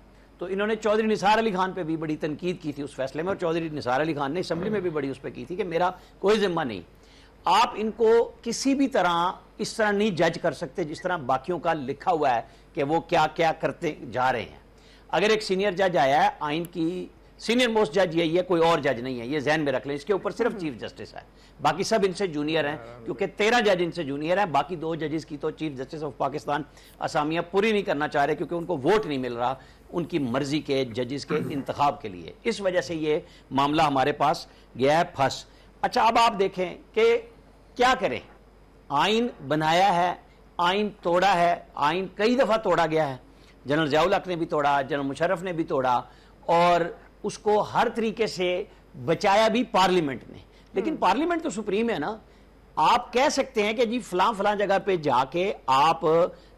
तो इन्होंने चौधरी निसार अली खान पे भी बड़ी तनकीद की थी उस फैसले में, और चौधरी निसार अली खान ने असम्बली में भी बड़ी उस पर की थी कि मेरा कोई जिम्मा नहीं। आप इनको किसी भी तरह इस तरह नहीं जज कर सकते जिस तरह बाकियों का लिखा हुआ है कि वो क्या क्या करते जा रहे हैं। अगर एक सीनियर जज आया है, आइन की सीनियर मोस्ट जज यही है, कोई और जज नहीं है, ये जहन में रख लें। इसके ऊपर सिर्फ चीफ जस्टिस है, बाकी सब इनसे जूनियर हैं, क्योंकि 13 जज इनसे जूनियर हैं। बाकी 2 जजेस की तो चीफ जस्टिस ऑफ पाकिस्तान असामियां पूरी नहीं करना चाह रहे क्योंकि उनको वोट नहीं मिल रहा उनकी मर्जी के जजेस के इंतखाब के लिए। इस वजह से ये मामला हमारे पास गया है फंस। अच्छा अब आप देखें कि क्या करें, आइन बनाया है, आइन तोड़ा है, आइन कई दफा तोड़ा गया है, जनरल ज़ियाउल हक ने भी तोड़ा, जनरल मुशर्रफ ने भी तोड़ा, और उसको हर तरीके से बचाया भी पार्लियामेंट ने। लेकिन पार्लियामेंट तो सुप्रीम है ना, आप कह सकते हैं कि जी फलां फलां जगह पे जाके आप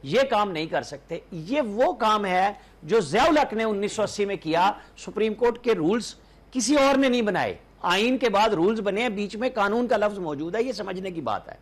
ये काम नहीं कर सकते। ये वो काम है जो ज़ियाउल हक ने 1980 में किया। सुप्रीम कोर्ट के रूल्स किसी और ने नहीं बनाए, आइन के बाद रूल्स बने, बीच में कानून का लफ्ज मौजूद है, ये समझने की बात है।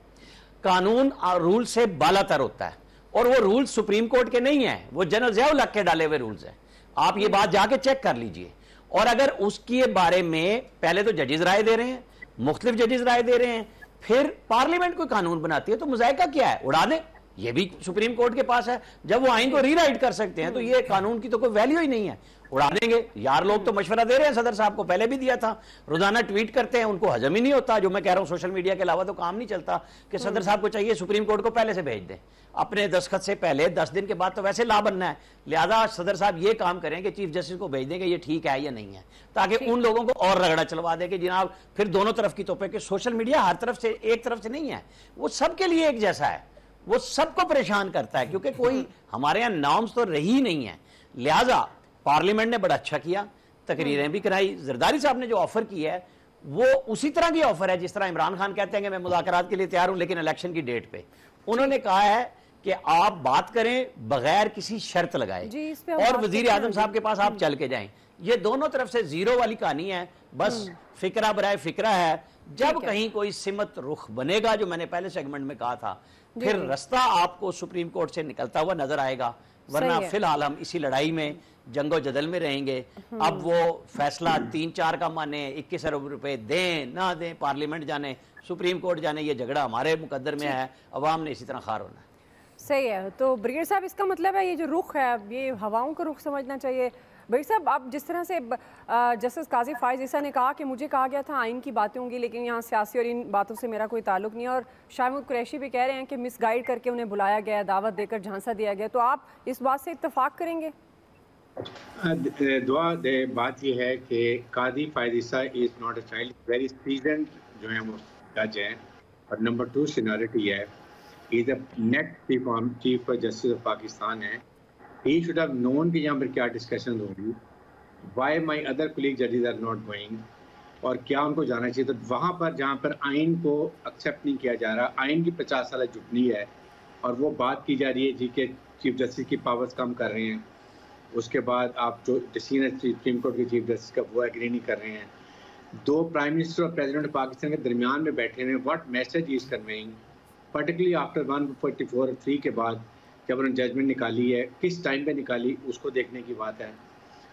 कानून रूल से बालातर होता है और वो रूल्स सुप्रीम कोर्ट के नहीं है, वो जनरल ज़ियाउल हक के डाले हुए रूल्स हैं। आप ये बात जाके चेक कर लीजिए। और अगर उसके बारे में पहले तो जजेस राय दे रहे हैं, मुख्तलिफ जजेस राय दे रहे हैं, फिर पार्लियामेंट कोई कानून बनाती है तो मुज़ायका क्या है, उड़ा दें। ये भी सुप्रीम कोर्ट के पास है, जब वो आइन को रीराइट कर सकते हैं तो ये कानून की तो कोई वैल्यू ही नहीं है, उड़ा देंगे। यार लोग तो मशवरा दे रहे हैं, सदर साहब को पहले भी दिया था, रोजाना ट्वीट करते हैं, उनको हजम ही नहीं होता। जो मैं कह रहा हूं सोशल मीडिया के अलावा तो काम नहीं चलता कि सदर साहब को चाहिए सुप्रीम कोर्ट को पहले से भेज दें, अपने दस्तखत से पहले 10 दिन के बाद तो वैसे ला बनना है। लिहाजा सदर साहब ये काम करें कि चीफ जस्टिस को भेज दें कि ये ठीक है या नहीं है, ताकि उन लोगों को और रगड़ा चलवा दे कि जनाब फिर दोनों तरफ की तोपे कि सोशल मीडिया हर तरफ से एक तरफ से नहीं है, वो सबके लिए एक जैसा है, वो सबको परेशान करता है, क्योंकि कोई हमारे यहाँ नॉर्म्स तो रही नहीं है। लिहाजा पार्लियामेंट ने बड़ा अच्छा किया, तकरीरें भी कराई। जरदारी साहब ने जो ऑफर की है वो उसी तरह की ऑफर है जिस तरह इमरान खान कहते हैं कि मैं मुज़ाकरात के लिए तैयार हूं लेकिन इलेक्शन की डेट पे। उन्होंने कहा है कि आप बात करें बगैर किसी शर्त लगाए और वजीर आजम साहब के पास आप चल के जाएं। ये दोनों तरफ से जीरो वाली कहानी है, बस फिक्रा बराए फिक्रा है। जब कहीं कोई सिमत रुख बनेगा, जो मैंने पहले सेगमेंट में कहा था, फिर रास्ता आपको सुप्रीम कोर्ट से निकलता हुआ नजर आएगा, वरना फिलहाल हम इसी लड़ाई में जंगो जदल में रहेंगे। अब वो फैसला 3-4 का माने, 21 अरब रुपए दें ना दें, पार्लियामेंट जाने, सुप्रीम कोर्ट जाने, ये झगड़ा हमारे मुकद्दर में है, अवाम ने इसी तरह खार होना है। सही है। तो ब्रिगेड साहब, इसका मतलब है ये जो रुख है, ये हवाओं का रुख समझना चाहिए। ब्रिगेड साहब, आप जिस तरह से जस्टिस काजी फायज़ ईसा ने कहा कि मुझे कहा गया था आइन की बातें होंगी, लेकिन यहाँ सियासी और इन बातों से मेरा कोई ताल्लुक नहीं है, और शाह महमूद कुरैशी भी कह रहे हैं कि मिसगाइड करके उन्हें बुलाया गया, दावत देकर झांसा दिया गया, तो आप इस बात से इत्तेफाक करेंगे? दुआ दे बात यह है कि Qazi Faez Isa is not a child, very seasoned जो है वो जज हैं, और नंबर 2 सीनियरिटी है, is the next chief justice of Pakistan है। ही शुड हैव नोन कि यहाँ पर क्या डिस्कशन होगी, वाई माई अदर कोलीग जजेस आर नॉट गोइंग, और क्या उनको जाना चाहिए। तो वहाँ पर जहाँ पर आइन को एक्सेप्ट नहीं किया जा रहा, आइन की 50 साल जुटनी है, और वो बात की जा रही है जी के चीफ जस्टिस की पावर्स कम कर रहे हैं, उसके बाद आप जो डिसीजन सुप्रीम कोर्ट के चीफ जस्टिस का वो एग्री नहीं कर रहे हैं, 2 प्राइम मिनिस्टर और प्रेसिडेंट पाकिस्तान के दरमियान में बैठे हुए, what message is conveying, particularly after 144(3) के बाद जब उन्होंने जजमेंट निकाली है, किस टाइम पे निकाली उसको देखने की बात है।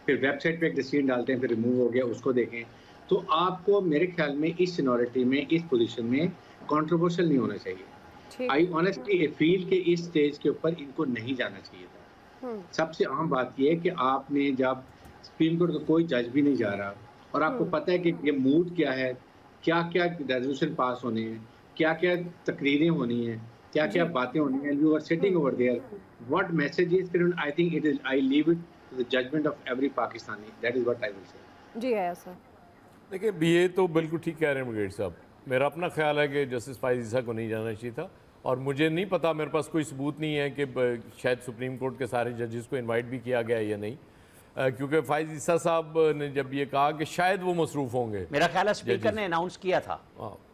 फिर वेबसाइट पे एक डिसीजन डालते हैं, फिर रिमूव हो गया, उसको देखें। तो आपको मेरे ख्याल में इस सीनियरिटी में, इस पोजीशन में कंट्रोवर्शियल नहीं होना चाहिए। आई ऑनेस्टली फील के इस स्टेज के ऊपर इनको नहीं जाना चाहिए था। सबसे अहम बात यह है कि आपने जब सुप्रीम कोर्ट का कोई जज भी नहीं जा रहा और आपको पता है कि ये मूड क्या है, क्या क्या रेजोल्यूशन पास होने हैं, क्या क्या तकरीरें होनी हैं, क्या क्या बातें होनी हैं, you are sitting over there, what message is, I think it is, I leave it to the judgement of every Pakistani, that is what I will say. जी है सर। देखिए ये तो बिल्कुल ठीक कह रहे हैं ब्रिगेड साहब। मेरा अपना ख्याल है कि जस्टिस फाइज ईसा को नहीं जाना चाहिए था, और मुझे नहीं पता, मेरे पास कोई सबूत नहीं है कि शायद सुप्रीम कोर्ट के सारे जजेस को इनवाइट भी किया गया है या नहीं, क्योंकि फाइज ईसा साहब ने जब ये कहा कि शायद वो मसरूफ़ होंगे, मेरा ख्याल है स्पीकर ने अनाउंस किया था,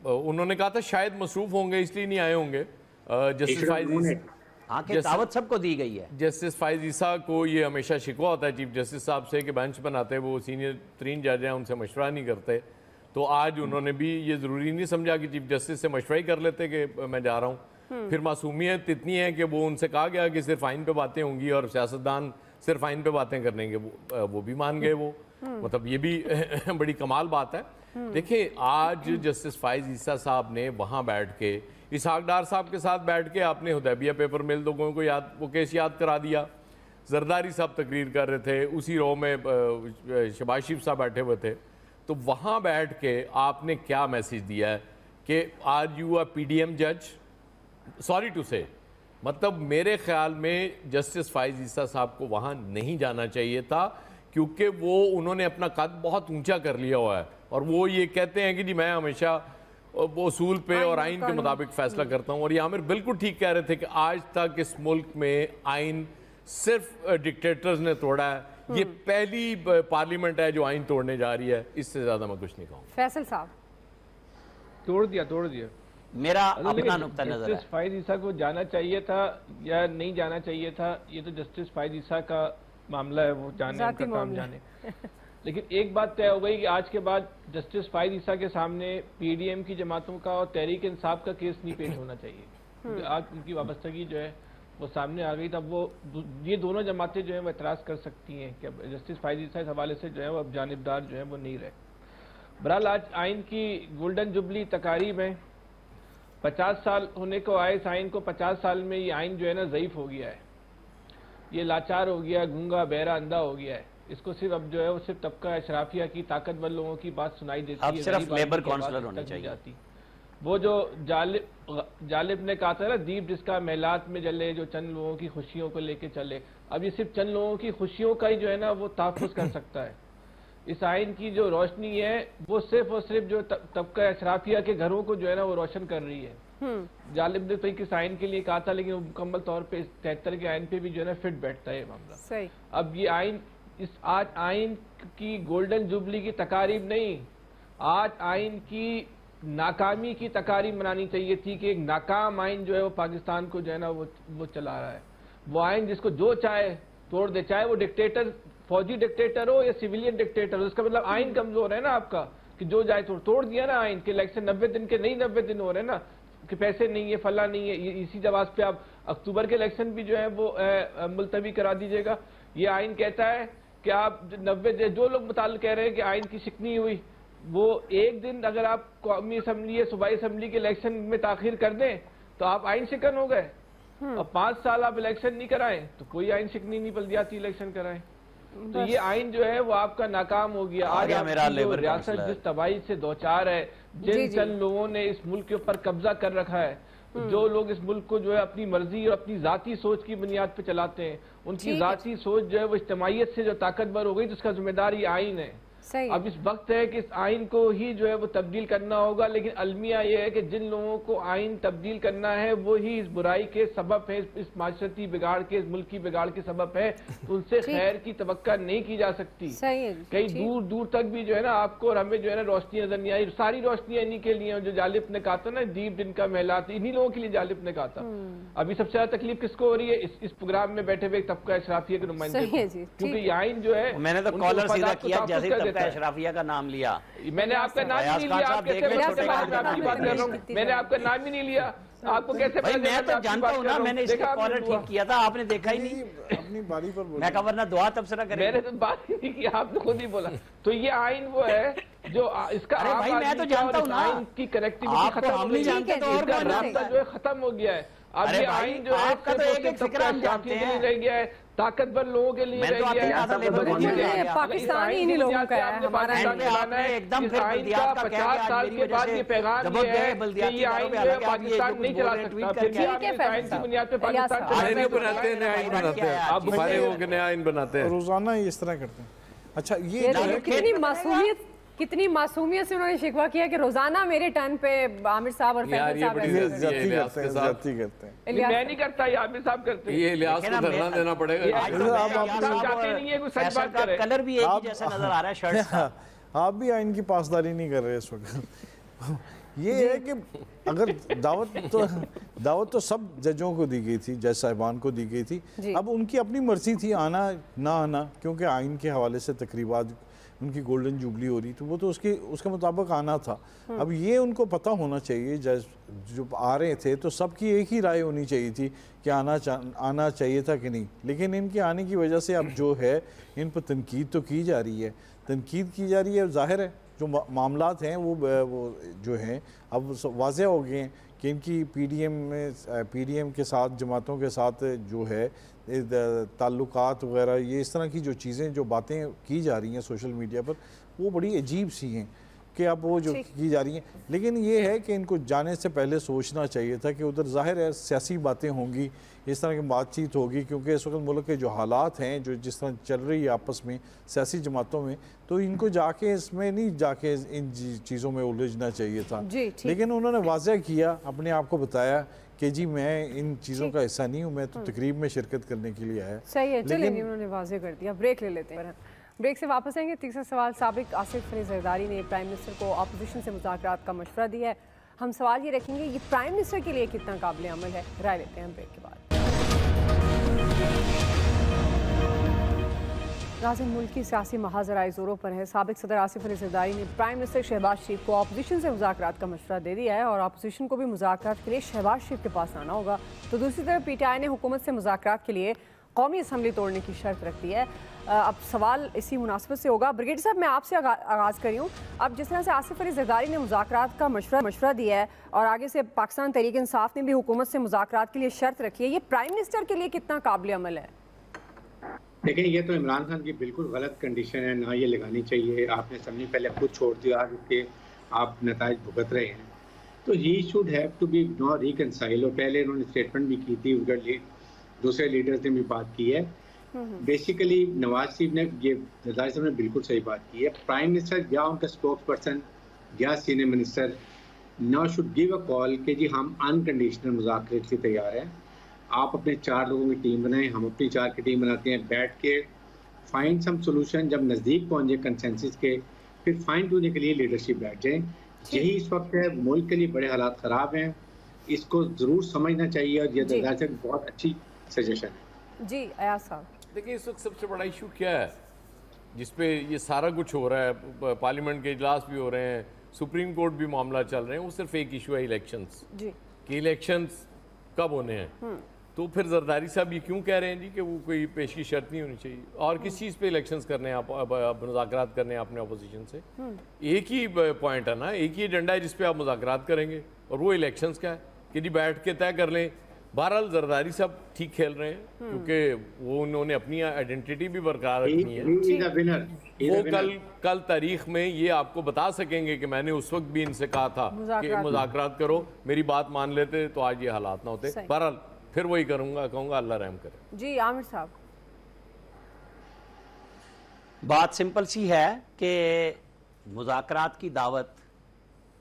उन्होंने कहा था शायद मसरूफ़ होंगे इसलिए नहीं आए होंगे। जस्टिस फाइज दावत सबको दी गई है। जस्टिस फाइज ईसा को ये हमेशा शिकवा होता है चीफ जस्टिस साहब से कि बेंच बनाते वो सीनियर तरीन जज हैं, उनसे मशवरा नहीं करते, तो आज उन्होंने भी ये ज़रूरी नहीं समझा कि चीफ जस्टिस से मशवरा ही कर लेते कि मैं जा रहा हूँ। फिर मासूमियत इतनी है कि वो उनसे कहा गया कि सिर्फ आइन पे बातें होंगी और सियासतदान सिर्फ आइन पे बातें करेंगे, वो भी मान गए। वो मतलब ये भी बड़ी कमाल बात है। देखिए आज जस्टिस फाइज ईसा साहब ने वहाँ बैठ के इसहाक डार साहब के साथ बैठ के आपने हुदैबिया पेपर मिल लोगों को याद, वो केस याद करा दिया, जरदारी साहब तकरीर कर रहे थे, उसी रो में शहबाज शरीफ साहब बैठे हुए थे, तो वहाँ बैठ के आपने क्या मैसेज दिया है कि आर यू अ पीडीएम जज, सॉरी टू से, मतलब मेरे ख्याल में जस्टिस फाइज ईसा साहब को वहाँ नहीं जाना चाहिए था, क्योंकि वो उन्होंने अपना कद बहुत ऊंचा कर लिया हुआ है और वो ये कहते हैं कि जी मैं हमेशा वो उसूल पे और आइन के मुताबिक फैसला करता हूँ। और ये आमिर बिल्कुल ठीक कह रहे थे कि आज तक इस मुल्क में आइन सिर्फ डिक्टेटर्स ने तोड़ा है, ये पहली पार्लियामेंट है जो आइन तोड़ने जा रही है, इससे ज्यादा मैं कुछ नहीं कहूँगा। फैसल साहब तोड़ दिया। मेरा अपना नुक्ता नजर है। जस्टिस फाइज ईसा को जाना चाहिए था या नहीं जाना चाहिए था, ये तो जस्टिस फाइज ईसा का मामला है, वो जाने उनका काम जाने। लेकिन एक बात तय हो गई कि आज के बाद जस्टिस फाइज ईसा के सामने पीडीएम की जमातों का और तहरीक इंसाफ का केस नहीं पेश होना चाहिए, क्योंकि आज उनकी वाबस्तगी जो है वो सामने आ गई। तब वो ये दोनों जमातें जो है वो एतराज़ कर सकती हैं कि जस्टिस फाइज ईसा इस हवाले से जो है वो अब जानिबदार जो है वो नहीं रहे। बहरहाल आज आइन की गोल्डन जुबली तकारीब में 50 साल होने को आए इस आइन को, 50 साल में ये आइन जो है ना ज़ईफ़ हो गया है, ये लाचार हो गया, गूंगा बहरा अंधा हो गया है। इसको सिर्फ अब जो है वो सिर्फ तबका अशराफिया की ताकतवर लोगों की बात सुनाई देती है, सिर्फ लेबर काउंसलर होने चाहिए। वो जो जालिब ने कहा था ना, दीप जिसका महलात में जले, जो चंद लोगों की खुशियों को लेके चले, अब ये सिर्फ चंद लोगों की खुशियों का ही जो है ना वो तहफ़्फ़ुज़ कर सकता है। इस आइन की जो रोशनी है वो सिर्फ और सिर्फ जो तबका अशराफिया के घरों को जो है ना वो रोशन कर रही है। जालिब ने तो किस आइन के लिए कहा था, लेकिन मुकम्मल तौर पे 73 के आइन पे भी जो है ना फिट बैठता है ये मामला। सही। अब ये आइन आज आइन की गोल्डन जुबली की तकारीब नहीं, आज आइन की नाकामी की तकारीब मनानी चाहिए थी कि एक नाकाम आइन जो है वो पाकिस्तान को जो है ना वो चला रहा है। वो आइन जिसको जो चाहे तोड़ दे, चाहे वो डिक्टेटर, फौजी डिक्टेटर हो या सिविलियन डिक्टेटर हो। इसका मतलब आइन कमजोर है ना आपका, कि जो जाए तोड़ दिया ना आइन के। इलेक्शन 90 दिन के नहीं, 90 दिन हो रहे हैं ना, कि पैसे नहीं है, फला नहीं है, इसी जवाब पे आप अक्टूबर के इलेक्शन भी जो है वो मुलतवी करा दीजिएगा। ये आइन कहता है कि आप 90 जो लोग मुताल कह रहे हैं कि आइन की शिकनी हुई, वो एक दिन अगर आप कौमी असम्बली या सूबाई असम्बली के इलेक्शन में ताखिर कर दें तो आप आइन शिकन हो गए। और 5 साल आप इलेक्शन नहीं कराएं तो कोई आइन शिकनी नहीं, बल्दियाती इलेक्शन कराएं। तो ये आइन जो है वो आपका नाकाम हो गया। आज रियासत जिस तबाही से दो चार है, जिन चंद लोगों ने इस मुल्क के ऊपर कब्जा कर रखा है, जो लोग इस मुल्क को जो है अपनी मर्जी और अपनी जाती सोच की बुनियाद पे चलाते हैं, उनकी जाती सोच जो है वो इज्तिमाइयत से जो ताकतवर हो गई, जिसका जिम्मेदार ये आइन है। अब इस वक्त है कि इस आइन को ही जो है वो तब्दील करना होगा। लेकिन अलमिया ये है कि जिन लोगों को आइन तब्दील करना है वो ही इस बुराई के सबब है, इस माशरती बिगाड़ के, इस मुल्क की बिगाड़ के सबब है। तो उनसे खैर की तवक्का नहीं की जा सकती। कई दूर दूर तक भी जो है ना आपको और हमें जो है ना रोशनी नजर नहीं आई। सारी रोशनियां इन्हीं के लिए, जो जालिब ने कहा था ना, दीप जिनका महलात, इन्हीं लोगों के लिए जालिब ने कहा था। अभी सबसे ज्यादा तकलीफ किसको हो रही है? इस प्रोग्राम में बैठे हुए तबका अशराफिया के नुमाइंदे, क्योंकि ये आइन जो है, मैंने तो कॉलर सीधा किया जैसे अशराफिया का नाम लिया। मैंने आपका नाम ही नहीं लिया, आपकी बात कर रहा हूँ, मैंने आपका नाम ही नहीं लिया। आपको कैसे? भाई मैं तो जानता हूँ ना, मैंने इसका कॉलर ठीक किया था, आपने देखा ही नहीं। अपनी बारी पर बोला, मैं कहा वरना दुआ तबसरा करें। मैंने तो बात ही नहीं की, आपने खुद ही बोला। तो ये आइन वो है जो इसका, अरे भाई मैं तो जानता हूँ ना, आइन की कनेक्टिविटी खत्म हो गई, रास्ता जो है खत्म हो गया है। अब ये आइन जो है रह गया है, ताकतवर लोगों के लिए रही है। पाकिस्तान ही इन्हीं लोगों का है, हमारा एकदम 50 साल के बाद ये पैगाम ये है कि ये आइन पाकिस्तान नहीं चला सकता, फिर भी आइन की बुनियाद पे पाकिस्तान बनाते हैं, रोजाना इस तरह करते हैं। अच्छा, ये कितनी मासूमियत से उन्होंने शिकवा किया कि रोजाना मेरे टर्न पे आमिर साहब और फैसल साहब ज्यादती करते हैं। मैं नहीं करता, ये आमिर साहब करते हैं। ये इलियास को धरना देना पड़ेगा। कलर भी एक ही जैसा नजर आ रहा है शर्ट का। आप भी आइन की पासदारी नहीं कर रहे इस वक्त। ये है कि अगर दावत तो सब जजों को दी गई थी, जज साहिबान को दी गई थी। अब उनकी अपनी मर्जी थी आना ना आना, क्योंकि आइन के हवाले से तकरीबात उनकी गोल्डन जुबली हो रही, तो वो तो उसके मुताबिक आना था। अब ये उनको पता होना चाहिए, जज जो आ रहे थे तो सबकी एक ही राय होनी चाहिए थी कि आना चाहिए था कि नहीं। लेकिन इनके आने की वजह से अब जो है इन पर तनकीद तो की जा रही है, जाहिर है जो मामलात हैं वो जो हैं अब वाज़ेह हो गए हैं कि इनकी पीडीएम के साथ, जमातों के साथ जो है ताल्लुकात वगैरह, ये इस तरह की जो चीज़ें जो बातें की जा रही हैं सोशल मीडिया पर, वो बड़ी अजीब सी हैं कि अब वो जो की जा रही हैं। लेकिन ये है कि इनको जाने से पहले सोचना चाहिए था कि उधर जाहिर है सियासी बातें होंगी, इस तरह की बातचीत होगी, क्योंकि इस वक्त मुल्क के जो हालात हैं, जो जिस तरह चल रही है आपस में सियासी जमातों में, तो इनको जाके इसमें नहीं जाके इन चीज़ों में उलझना चाहिए था। लेकिन उन्होंने वाज़ेह किया, अपने आप को बताया कि जी मैं इन चीज़ों का हिस्सा नहीं हूँ, मैं तो तकरीब में शिरकत करने के लिए आया। सही है, चलेंगे, उन्होंने वाज़ेह कर दिया। ब्रेक ले लेते हैं, ब्रेक से वापस आएंगे। तीसरा सवाल, साबिक आसिफ अली ज़रदारी ने प्राइम मिनिस्टर को अपोजिशन से मुज़ाकरात का मशवरा दिया है। हम सवाल ये रखेंगे ये प्राइम मिनिस्टर के लिए कितना काबिल अमल है। राय लेते हैं ब्रेक के बाद। नाज़रीन, मुल्क की सियासी महाजराए ज़ोरों पर है। साबिक सदर आसिफ अली ज़रदारी ने प्राइम मिनिस्टर शहबाज शरीफ को अपोजिशन से मुज़ाकरात का मशवरा दे दिया है और अपोजिशन को भी मुज़ाकरात के लिए शहबाज शरीफ के पास आना होगा। तो दूसरी तरफ पीटीआई ने हुकूमत से मुज़ाकरात के लिए कौमी असम्बली तोड़ने की शर्त रख दी है। अब सवाल इसी मुनासिबत से होगा, ब्रिगेडियर साहब मैं आपसे आगाज़ करी हूँ। अब जिस तरह से आसिफ अली ज़रदारी ने मुज़ाकरात का मशवरा दिया है और आगे से पाकिस्तान तहरीक इंसाफ ने भी हुकूमत से मुज़ाकरात के लिए शर्त रखी है, ये प्राइम मिनिस्टर के लिए कितना काबिल अमल है? लेकिन ये तो इमरान खान की बिल्कुल गलत कंडीशन है, ना ये लगानी चाहिए। आपने सबने पहले खुद छोड़ दिया, आज उसके आप नताइज भुगत रहे हैं। तो he should have to be no reconcile. और पहले इन्होंने स्टेटमेंट भी की थी, उनके दूसरे लीडर्स ने भी बात की है। बेसिकली नवाज शरीफ ने, ये ज़रदारी साहब ने बिल्कुल सही बात की है। प्राइम मिनिस्टर या उनका स्पोक्स पर्सन या senior minister now should give a call कि जी हम अनकंडीशनल मुज़ाकरे के लिए तैयार हैं, आप अपने 4 लोगों की टीम बनाएं, हम अपनी 4 की टीम बनाते हैं, बैठ के फाइंड सम सोल्यूशन। जब नज़दीक पहुंचे कंसेंसस के, फिर फाइंड होने के लिए लीडरशिप बैठ जाए। यही इस वक्त है, मुल्क के लिए बड़े हालात ख़राब हैं, इसको ज़रूर समझना चाहिए और ये ज़रदारी साहब बहुत अच्छी सजेशन है। जी अयाज साहब, देखिए इस वक्त सबसे बड़ा इशू क्या है जिसपे ये सारा कुछ हो रहा है, पार्लियामेंट के इजलास भी हो रहे हैं, सुप्रीम कोर्ट भी मामला चल रहे हैं, वो सिर्फ एक इशू है इलेक्शंस कि इलेक्शंस कब होने हैं। तो फिर जरदारी साहब ये क्यों कह रहे हैं जी कि वो कोई पेश की शर्त नहीं होनी चाहिए, और किस चीज़ पे इलेक्शंस करने हैं आप मुज़ाकरात करने हैं अपने अपोजिशन से? एक ही पॉइंट है ना, एक ही एजेंडा है जिस पे आप मुज़ाकरात करेंगे, और वो इलेक्शंस का है कि जी बैठ के तय कर लें। बहरहाल जरदारी साहब ठीक खेल रहे हैं क्योंकि वो उन्होंने अपनी आइडेंटिटी भी बरकरार रखनी है। वो कल तारीख में ये आपको बता सकेंगे कि मैंने उस वक्त भी इनसे कहा था कि मुज़ाकरात करो, मेरी बात मान लेते तो आज ये हालात ना होते। बहरहाल फिर वही कहूँगा अल्लाह रहम करे। जी आमिर साहब, बात सिंपल सी है कि मुज़ाकरात की दावत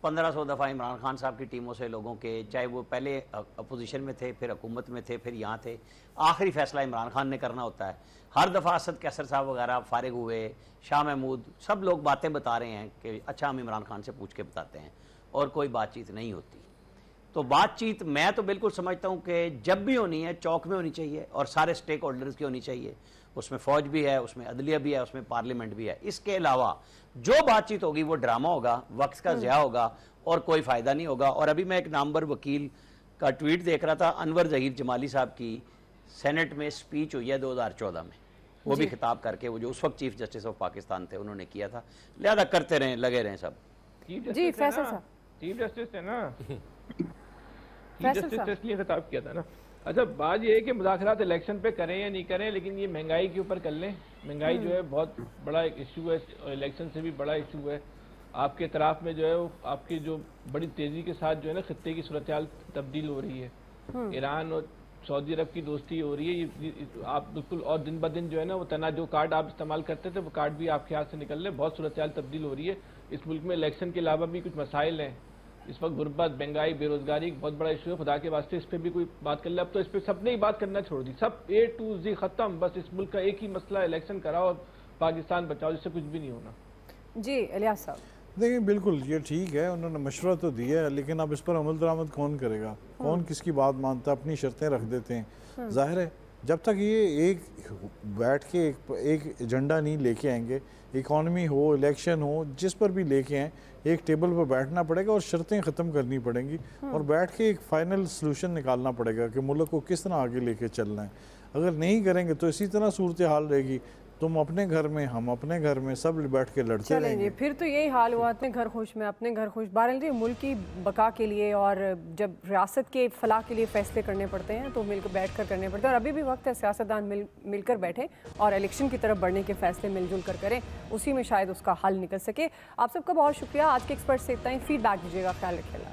1500 दफ़ा इमरान खान साहब की टीमों से लोगों के, चाहे वो पहले अपोजिशन में थे, फिर हुकूमत में थे, फिर यहाँ थे, आखिरी फैसला इमरान खान ने करना होता है। हर दफ़ा असद कैसर साहब वगैरह फारिग हुए, शाह महमूद, सब लोग बातें बता रहे हैं कि अच्छा हम इमरान खान से पूछ के बताते हैं, और कोई बातचीत नहीं होती। तो बातचीत मैं तो बिल्कुल समझता हूँ कि जब भी होनी है चौक में होनी चाहिए और सारे स्टेक होल्डर्स की होनी चाहिए। उसमें फ़ौज भी है, उसमें अदलिया भी है, उसमें पार्लियामेंट भी है। इसके अलावा जो बातचीत होगी वो ड्रामा होगा, वक्त का ज़िया होगा और कोई फ़ायदा नहीं होगा। और अभी मैं एक नामवर वकील का ट्वीट देख रहा था, अनवर ज़हीर जमाली साहब की सेनेट में स्पीच हुई है 2014 में, वो भी खिताब करके वो जो उस वक्त चीफ जस्टिस ऑफ पाकिस्तान थे उन्होंने किया था। लिहाजा करते रहें, लगे रहें सब। जी फैसल साहब, चीफ जस्टिस थे ना, चीफ जस्टिस इसलिए खिताब किया था ना। अच्छा, बात ये है कि मुज़ाकरात इलेक्शन पे करें या नहीं करें, लेकिन ये महंगाई के ऊपर कर लें। महंगाई जो है बहुत बड़ा एक इशू है और इलेक्शन से भी बड़ा इशू है। आपके इतराफ़ में जो है वो आपकी जो बड़ी तेज़ी के साथ जो है ना खित्ते की सूरत हाल तब्दील हो रही है। ईरान और सऊदी अरब की दोस्ती हो रही है, ये आप बिल्कुल, और दिन ब दिन जो है ना वो तना जो कार्ड आप इस्तेमाल करते थे वो कार्ड भी आपके हाथ से निकल रहे, बहुत सूरत हाल तब्दील हो रही है। इस मुल्क में इलेक्शन के अलावा भी कुछ मसाइल हैं। इस वक्त गुर्बत, महंगाई, बेरोजगारी बहुत बड़ा इशू है। खुदा के वास्ते इस पर भी कोई बात कर ले। अब तो इस पर सबने ही बात करना छोड़ दी, सब A to Z खत्म। बस इस मुल्क का एक ही मसला, इलेक्शन कराओ और पाकिस्तान बचाओ, जिससे कुछ भी नहीं होना। जी इलियास साहब, देखिए बिल्कुल ये ठीक है, उन्होंने मशवरा तो दिया है, लेकिन अब इस पर अमल दरामद कौन करेगा? कौन किसकी बात मानता? अपनी शर्तें रख देते हैं। जाहिर है जब तक ये एक बैठ के एक एजेंडा नहीं लेके आएंगे, इकॉनमी हो, इलेक्शन हो, जिस पर भी लेके आएँ, एक टेबल पर बैठना पड़ेगा और शर्तें ख़त्म करनी पड़ेंगी और बैठ के एक फ़ाइनल सलूशन निकालना पड़ेगा कि मुल्क को किस तरह आगे लेके चलना है। अगर नहीं करेंगे तो इसी तरह सूरत हाल रहेगी, तुम अपने घर में, हम अपने घर में, सब बैठ के लड़ते रहेंगे। फिर तो यही हाल हुआ, अपने घर खुश में अपने घर खुश। बहरहाल जी, मुल्क की बका के लिए और जब रियासत के फलाह के लिए फैसले करने पड़ते हैं तो मिलकर बैठ कर करने पड़ते हैं, और अभी भी वक्त है सियासतदान मिलकर बैठें और इलेक्शन की तरफ बढ़ने के फैसले मिलजुल कर करें, उसी में शायद उसका हल निकल सके। आप सबका बहुत शुक्रिया। आज के एक्सपर्ट से इतना ही। फीडबैक दीजिएगा, ख्याल रखिएगा।